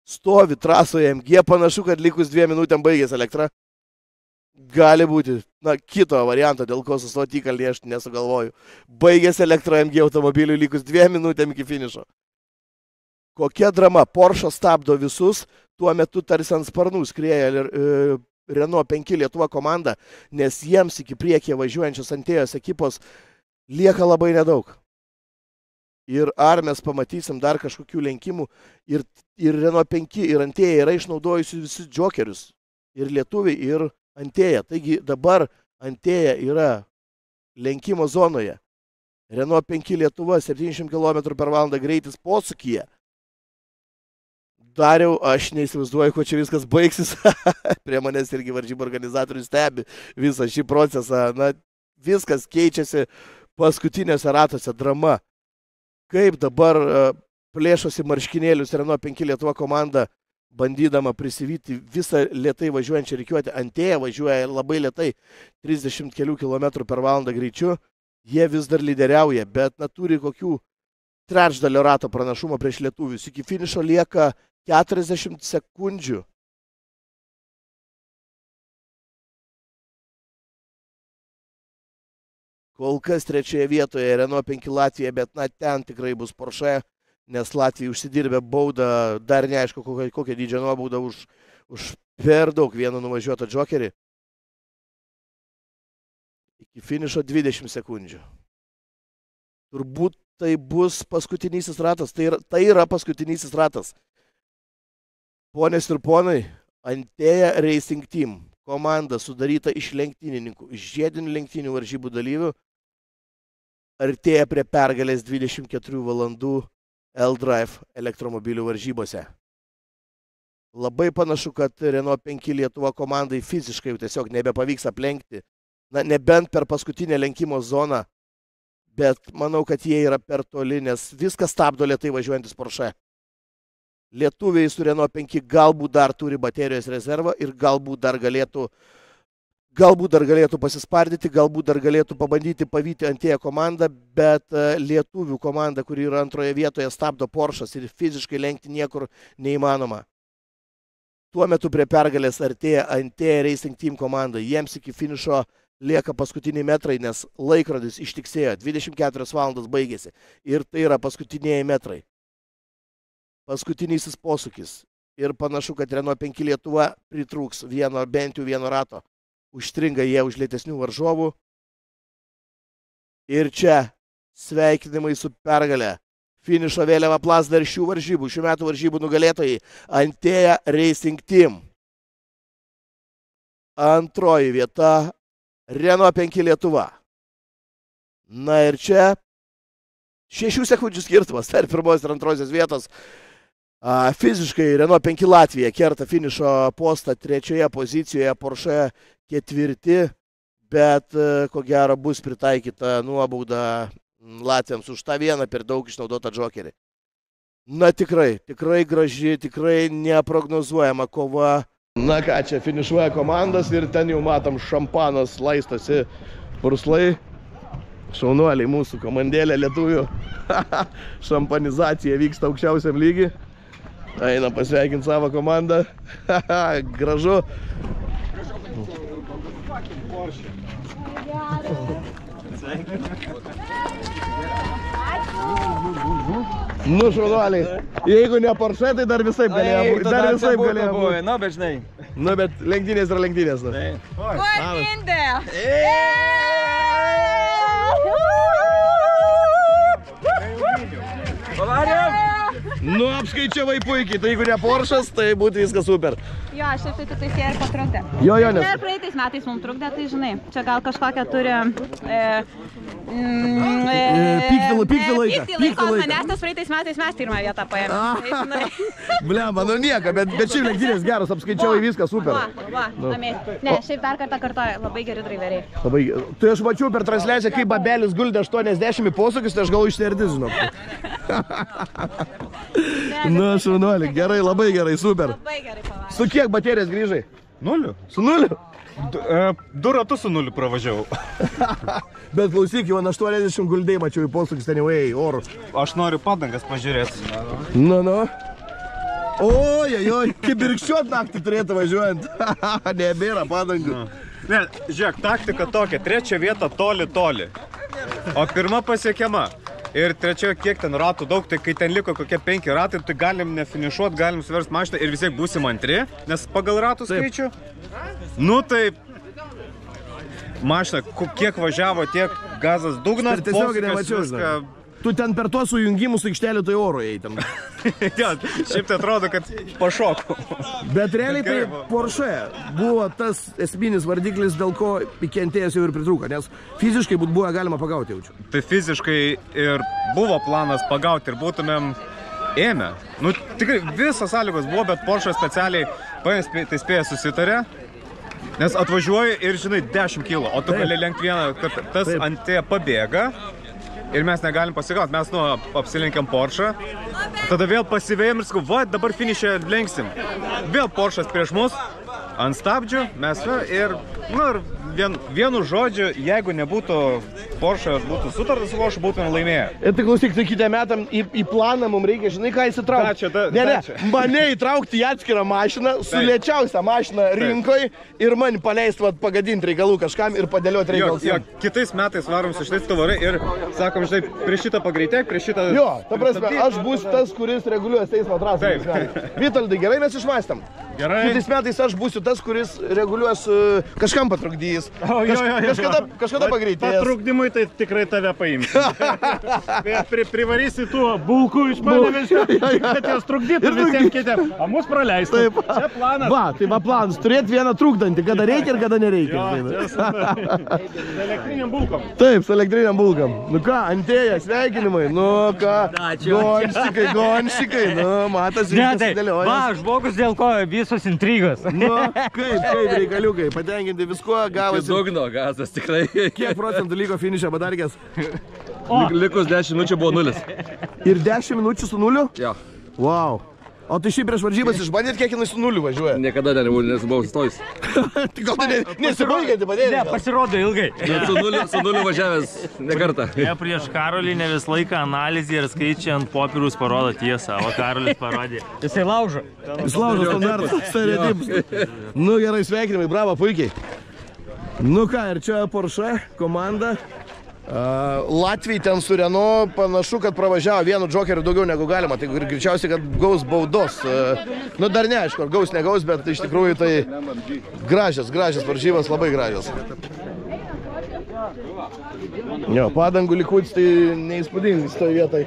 Stovi trasoje MG, panašu, kad likus 2 minutėm baigės elektra. Gali būti, kito varianto, dėl ko sustoti įkalnį, aš nesugalvoju. Baigės elektra MG automobiliui likus 2 minutėm iki finišo. Kokia drama, Porsche stabdo visus, tuo metu tarsi ant sparnų skrieja Renault 5 Lietuva komanda, nes jiems iki priekyje važiuojančios Antėjos ekipos lieka labai nedaug. Ir ar mes pamatysim dar kažkokių lenkimų, ir Renault 5 ir Antėja yra išnaudojusi visi Jokerius, ir lietuviai, ir Antėja. Taigi dabar Antėja yra lenkimo zonoje. Renault 5 Lietuva 70 km/h greitis posūkyje. Dariau, aš neįsivaizduoju, kuo čia viskas baigsis. Prie manęs irgi varžybų organizatorius stebi visą šį procesą. Na, viskas keičiasi paskutinėse ratuose, drama. Kaip dabar plėšosi marškinėlius Renault 5 Lietuva komanda, bandydama prisivyti visą lėtai važiuojančią rikiuotę. Antėja važiuoja labai lėtai, 30 kelių km/h greičiu. Jie vis dar lyderiauja, bet turi kokių trečdalio rato pranašumą prieš lietuvius. Iki finišo lieka 40 sekundžių. Kol kas trečioje vietoje Renault 5 Latvija, bet ten tikrai bus Porsche, nes Latvija užsidirbė baudą, dar neaišku kokią dydžią nuobaudą už per daug vieno nuvažiuotą Jokerį. Iki finišo 20 sekundžių. Turbūt tai bus paskutinysis ratas, tai yra paskutinysis ratas. Ponės ir ponai, Antėja Racing Team komanda sudaryta iš lenktynininkų, iš žiedinių lenktynių varžybų dalyvių, artėja prie pergalės 24 valandų L-Drive elektromobilių varžybose. Labai panašu, kad Renault 5 Lietuva komandai fiziškai jau tiesiog nebepavyks aplenkti, nebent per paskutinę lenkimo zoną, bet manau, kad jie yra per toli, nes viskas stabdo lėtai važiuojantis Porsche. Lietuviai su Renault 5 galbūt dar turi baterijos rezervą ir galbūt dar galėtų pasispardyti, galbūt dar galėtų pabandyti pavyti Antėją komandą, bet lietuvių komanda, kuri yra antroje vietoje, stabdo Porsche'as ir fiziškai lenkti niekur neįmanoma. Tuo metu prie pergalės artėja Antėja Racing Team komanda. Jiems iki finišo lieka paskutiniai metrai, nes laikrodis ištiksėjo, 24 valandos baigėsi ir tai yra paskutiniai metrai. paskutinysis posūkis. Ir panašu, kad Renault 5 Lietuva pritrūks bent jau vieno rato. Užstringa jie už lėtesnių varžovų. Ir čia sveikinimai su pergale. Finišo vėliava plazda ir šių metų varžybų nugalėtojai Antėja Racing Team. Antroji vieta Renault 5 Lietuva. Na ir čia 6 sekundžių skirtumas tarp pirmos ir antrosios vietos. Fiziškai Renault 5 Latvija kerta finišo postą 3 pozicijoje, Porsche 4, bet ko gero bus pritaikyta nuobauda latviams už tą vieną per daug išnaudotą džokerį. Na tikrai graži, tikrai neprognozuojama kova. Na ką, čia finišuoja komandos ir ten jau matom šampanas laistosi purslai. Šaunuoliai mūsų komandėlė lietuvių. Šampanizacija vyksta aukščiausiam lygiui. Eina pasveikinti savo komandą. Gražu. Nu, šaunuoliai, jeigu ne Porsche, tai dar visaip galėjo būti. Dar visaip galėjo būti. Nu, bet žinai. Nu, bet lenktynės yra lenktynės. Kur Indė? Pavarėm! Nu, apskaičiavai puikiai, tai jeigu ne Porsche'as, tai būtų viskas super. Jo, šiaip tai tiktais jie ir patrukdė. Jo, nes... Ir praeitais metais mums trukdė, tai žinai, čia gal kažkokią turi... Pykti laiką. Manęs tas praeitais metais mes pirmą vietą paėmė. Blemba, nu nieko, bet šiaip lenktynės geros, apskaičiavai viską super. Ne, šiaip dar kartą kartoju, labai geri draiveriai. Tai aš mačiau per transliaciją, kai Babelis guldė 80 posūkius, tai aš gal išterdis, žinau. Na, šaunuoli, gerai, labai gerai, super. Labai gerai pavarė. Su kiek baterijos grįžai? 0. Su 0? 2 ratus su 0 pravažiavau. Bet klausyk, jau 80 guldai mačiau į posūkius, ten jau ėjai oru. Aš noriu padangas pažiūrėti. Nu. Ojojoj, kaip birkščiuot naktį turėtų važiuojant. Nebėra padangų. Ne, žiūrėk, taktika tokia, 3 vieta toli, o 1 pasiekiama. Ir 3 kiek ten ratų daug, tai kai ten liko kokie 5 ratai, tai galim nefinišuot, galim suverst mašiną ir vis tiek būsim 2, nes pagal ratų skaičių. Nu tai mašina, kiek važiavo, tiek gazas dugnas, posūkis viską. Tu ten per tuos sujungimus aikštelį tai oro ėjai ten. Ja, šiaip tai atrodo, kad pašokau. Bet realiai tai Porsche buvo tas esminis vardiklis, dėl ko Pikentėjas jau ir pritrūko, nes fiziškai buvo galima pagauti, jaučiu. Tai fiziškai ir buvo planas pagauti ir būtumėm ėmę. Nu, tikrai visas sąlygos buvo, bet Porsche specialiai tai spėja susitarė. Nes atvažiuoji ir, žinai, 10 kilo, o tu gali lenkti vieną, kad tas Antėja pabėga. Ir mes negalim pasigauti, mes apsilenkiam Porsche, tada vėl pasivėjom ir sakau, va, dabar finišę lenksim. Vėl Porsche'as prieš mus, ant stabdžių, mes ir vienu žodžiu, jeigu nebūtų Porsche, būtų sutartas su Porsche, būtume laimėję. Ir tai klausyk, tai kitą metam į planą mums reikia, žinai, ką įsitraukti. Ne, mane įtraukti į atskirą mašiną, su lėčiausią mašiną rinkoje ir man paleisti pagadinti reikalų kažkam ir padėlioti reikalus. Jo, kitais metais varom su šitais tu varai ir sakom, žinai, prieš šitą pagreitėk, prieš šitą... Jo, ta prasme, aš būsiu tas, kuris reguliuos eismo trasą. Vitaldai, gerai mes išmąstėm. Kitais metais aš būsiu tas, kuris reguliuos kažkam patrukdys. Kažkada pagreitės. Patrukdymui tai tikrai tave paimsi. Privarysi tų bulkų iš Panevėžio, kad jos trukdytų visiems kitiem. O mus praleistų. Čia planas. Va, tai va planas. Turėti vieną trukdantį, kada reikia ir kada nereikia. Su elektriniam bulkom. Taip, su elektriniam bulkom. Nu ką, Antėja, sveikinimai. Nu ką, gonšikai. Nu, matas, viskas sudėliojas. Va, žmogus dėl ko visos intrigos. Nu, kaip reikaliukai, patenkinti viskuo, gavosi. Dugno gazas, tikrai. Kiek procentų liko finišą padarkės? Likus 10 minučių buvo 0. Ir 10 minučių su 0? Jo. Wow. O tai šiaip prieš varžybas išbandėt, kiek jinai su 0 važiuoja? Niekada nesibuvau sustojus. Tai gal tai nesibaigianti padėti? Ne, pasirodo ilgai. Su 0 važiavęs ne kartą. Ne, prieš Karolį ne visą laiką analizė ir skaičiai ant popieriaus parodo tiesą, o Karolis parodė. Jisai laužo. Jis laužo standartus, stereotipus. Nu gerai, sveikinimai, bravo, puikiai. Nu ką, ir čia Porsche komanda. Latvijai ten su Renault panašu, kad pravažiavo vienu džokeriu daugiau negu galima, tai greičiausiai, kad gaus baudos. Nu, dar neaišku, ar gaus, negaus, bet iš tikrųjų tai gražios varžybos, labai gražios. Jo, padangų likutis tai neįspūdingas toj vietai.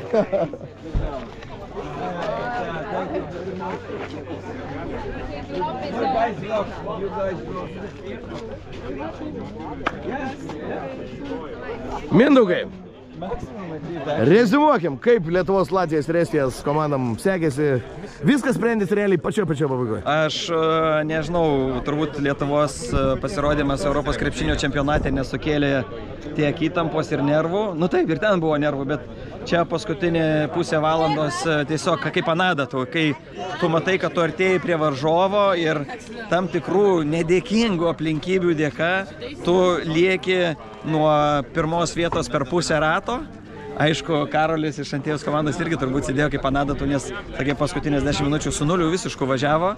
Mindaugai, reziumuokim, kaip Lietuvos, Latvijos ir Estijos komandam sekėsi. Viskas sprendėsi realiai pačio pabaigoje. Aš nežinau, turbūt Lietuvos pasirodymas Europos krepšinio čempionate nesukėlė tiek įtampos ir nervų. Nu taip, ir ten buvo nervų, bet čia paskutinė pusė valandos tiesiog kaip anadatų, kai tu matai, kad tu artėjai prie varžovo ir tam tikrų nedėkingų aplinkybių dėka tu lieki nuo pirmos vietos per pusę rato. Aišku, Karolis iš Antėjos komandos irgi turbūt sėdėjo kaip anadatų, nes, sakė, paskutinės 10 minučių su nuliu visišku važiavo.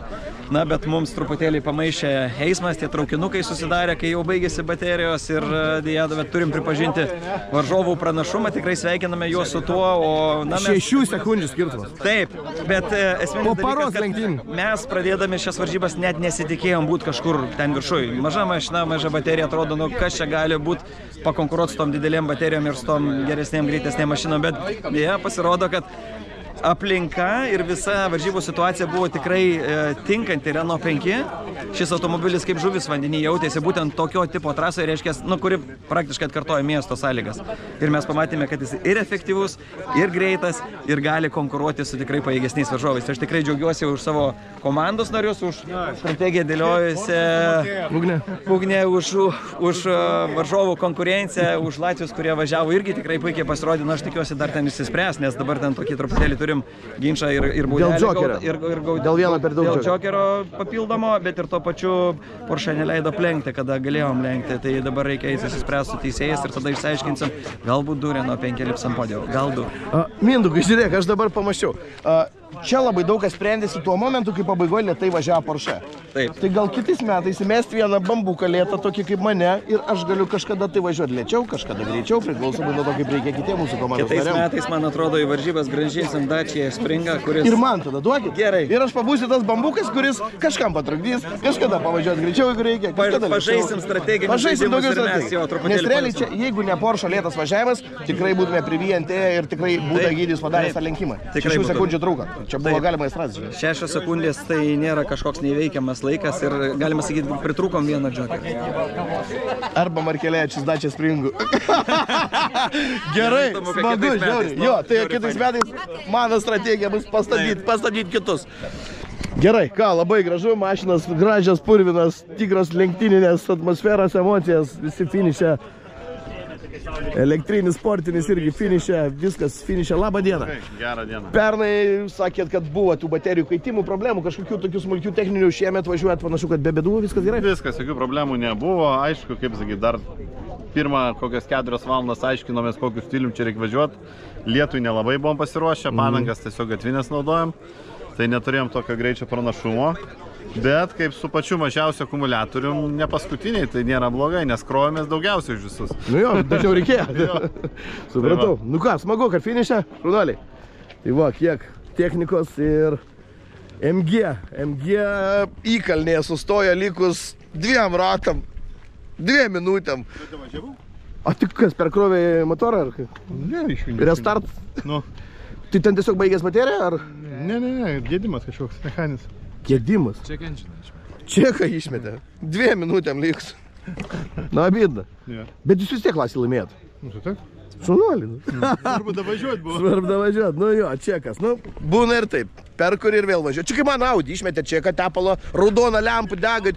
Na, bet mums truputėlį pamaišė eismas, tie traukinukai susidarė, kai jau baigėsi baterijos ir dėja, bet turim pripažinti varžovų pranašumą, tikrai sveikiname juos su tuo, o... Na, 6 sekundžių skirtumas. Taip, bet esminis dalykas, kad mes pradėdami šias varžybas net nesitikėjom būti kažkur ten viršui. Maža mašina, maža baterija, atrodo, nu kas čia gali būti pakonkuruoti su tom didelėm baterijom ir su tom geresnėm greitesnėm mašinom, bet jie pasirodo, kad aplinka ir visa varžybų situacija buvo tikrai tinkanti Renault 5. Šis automobilis kaip žuvis vandenį jautėsi būtent tokio tipo trasoje, reiškia, nu, kuri praktiškai atkartoja miesto sąlygas. Ir mes pamatėme, kad jis ir efektyvus, ir greitas, ir gali konkuruoti su tikrai pajėgesniais varžovais. Aš tikrai džiaugiuosi už savo komandos narius, už strategiją dėliojusi Ugnė, už varžovų konkurenciją, už Latvijos, kurie važiavo irgi tikrai puikiai pasirodė. Na, aš tikiuosi dar ten išsispręs, nes dabar ten tokį truputėlį turim ginčą ir baudelį. Dėl vieno per daug džokerio papildomo, bet ir tuo pačiu Porsche neleido plenkti, kada galėjom lenkti. Tai dabar reikia įsispręsti su teisėjais ir tada išsiaiškinsim, galbūt 2 Renault 5 lips ant podiumo. Gal 2. Mindaugai, žiūrėk, aš dabar pamačiau. Čia labai daug kas sprendėsi tuo momentu, kai pabaigoje lėtai važiavo Porsche. Taip. Tai gal kitais metais įmesti vieną bambuką lėtą, tokį kaip mane, ir aš galiu kažkada tai važiuoti lėčiau, kažkada greičiau, priklausomai nuo to, kaip reikia kitiem mūsų komandos nariam. Kitais metais, man atrodo, į varžybas grąžinsim Dacia Springą, kuris... Ir man tada duokit. Gerai. Ir aš pabūsiu tas bambukas, kuris kažkam patrukdys, kažkada pavažiuos greičiau, jeigu reikia. Pažaisim strateginius žaidimus ir mes jo truputėlį. Nes realiai čia, jeigu ne Porsche lėtas važiavimas, tikrai būtume privyjantę ir tikrai būtų Egidijus padaręs tą lenkimą. 6 sekundžių trūko. Čia buvo galima įstrasti. 6 sekundės tai nėra kažkoks neįveikiamas laikas ir galima sakyti, pritrūkom vieną džokerį. Arba Markelėčius Dacia Springų. Gerai, smagu, žiauriai. Jo, tai kitais metais mano strategija bus pastatyti kitus. Gerai, ką, labai gražu, mašinas gražios, purvinas, tikros lenktyninės atmosferos, emocijas, visi finiše. Elektrinis, sportinis irgi finiše, viskas finiše. Labą dieną. Gerą dieną. Pernai sakėt, kad buvo tų baterijų kaitimų problemų, kažkokių tokių smulkių techninių, šiemet važiuojat, panašu, kad be bėdų, viskas gerai? Viskas, jokių problemų nebuvo. Aišku, kaip sakyti, dar pirmą kokias 4 valandas aiškinomės, kokius stilium čia reikia važiuoti. Lietui nelabai buvom pasiruošę, padangas tiesiog gatvinės naudojom, tai neturėjom tokio greičio pranašumo. Bet kaip su pačiu mažiausiu akumuliatorium, ne paskutiniai, tai nėra blogai, nes krovėmės daugiausiai už visus. Nu jo, dažniau reikėjo. Supratau. Nu ką, smagu, kad finiše, šaunuoliai. Tai va, kiek technikos ir MG įkalnėje sustojo likus 2 ratam, 2 minutėm. O tik kas, perkrovė motorą ar kaip? Ne, išjungė. Restart? Nu. Tai ten tiesiog baigės baterija ar? Ne, gedimas kažkoks, mechaninis. Gedimas? Čeką išmetė. Čeką išmetė. 2 minutėm liks. Na, bėdna. Bet jūs vis tiek klasį laimėjot. Nu, tai taip. Šaunuolį. Svarbu davažiuot buvo. Svarbu davažiuot. Nu jo, čekas. Nu, būna ir taip. Perkuri ir vėl važiuot. Čia kaip man Audi išmetė čeką, tepalo, raudona lempų dega.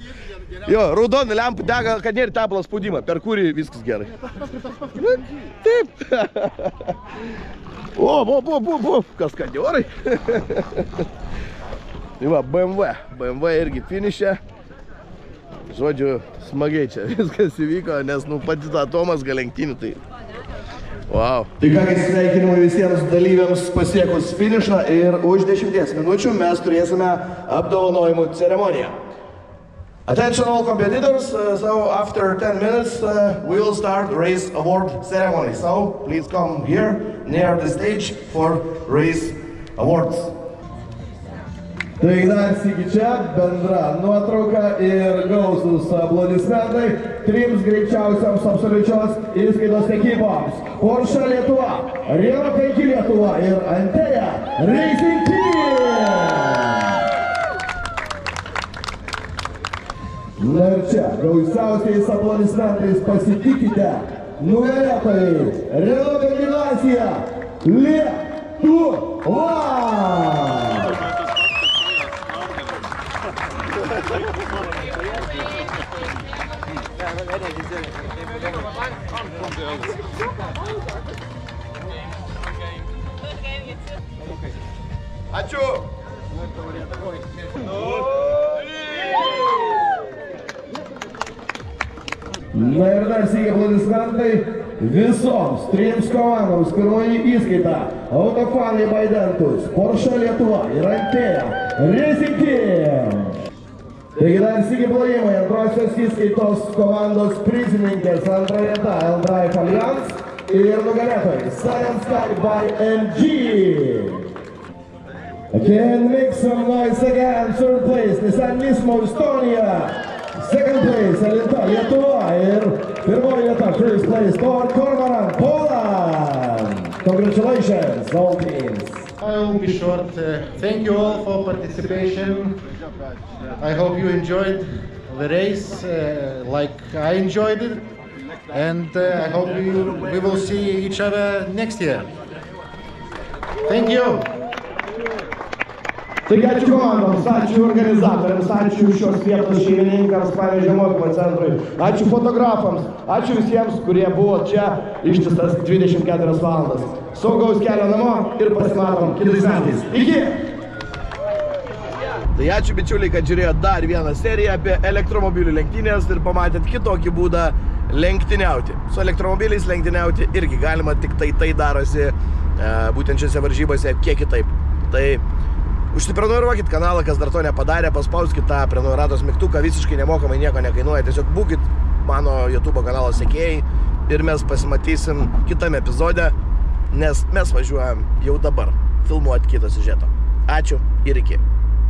Jo, raudona lempų dega, kad nėra tepalo spaudimą. Perkuri, viskas gerai. Nu, taip. O, kaskadiorai. Tai va, BMW irgi finiše. Žodžiu, smagiai čia viskas įvyko, nes, nu, pati tą Tomas galenktynių, tai... Wow. Tai ką, sveikinimai visiems dalyviams pasiekus finišą ir už 10 minučių mes turėsime apdovanojimų ceremoniją. Attention all competitors, so after 10 minutes we will start race award ceremony. So please come here near the stage for race awards. Tai dar sykį čia bendra nuotrauka ir gausūs aplodismentai trims greičiausiams absoliučios įskaitos ekipoms. Porsche Lietuva, Renault 5 Lietuva ir Anteja Racing Team. Na ir čia, gausiausiais aplodismentais pasitikite nugalėtojai Renault kombinacija Lietuva! Ačiū! Na ir dar sykį aplodismentai visoms trims komandoms. Pirmoji įskaita Autofanai Baidentus, Porsche Lietuva ir Anteja Racing Team. Taigi dar sykį plojimai antrosios įskaitos komandos prizininkės antra vieta L-Drive Alliance ir nugalėtojai Science Sky by MG. Again, make some noise again. Third place, Nissan Nismo Estonia. Second place, Alinta Lietuva ir pirmoji vieta, first place, Ford Cormoran, Poland. Congratulations, all teams. I will be short. Thank you all for participation. I hope you enjoyed the race like I enjoyed it. And I hope we will see each other next year. Thank you. Taigi ačiū komandoms, ačiū organizatoriams, ačiū šios vietos šeimininkams, Panevėžio mokymo centrui, ačiū fotografams, ačiū visiems, kurie buvo čia ištisas 24 valandas. Saugaus kelio namo ir pasimatom kitais metais. Iki! Tai ačiū bičiuliai, kad žiūrėjot dar vieną seriją apie elektromobilių lenktynės ir pamatėt kitokį būdą lenktyniauti. Su elektromobiliais lenktyniauti irgi galima, tik tai darosi būtent šiose varžybose kiek kitaip. Tai užsiprenumeruokit kanalą, kas dar to nepadarė, paspauskit tą prenumeratos mygtuką, visiškai nemokamai, nieko nekainuoja, tiesiog būkit mano YouTube kanalo sekėjai ir mes pasimatysim kitame epizode, nes mes važiuojam jau dabar filmuoti kitą siužetą. Ačiū ir iki.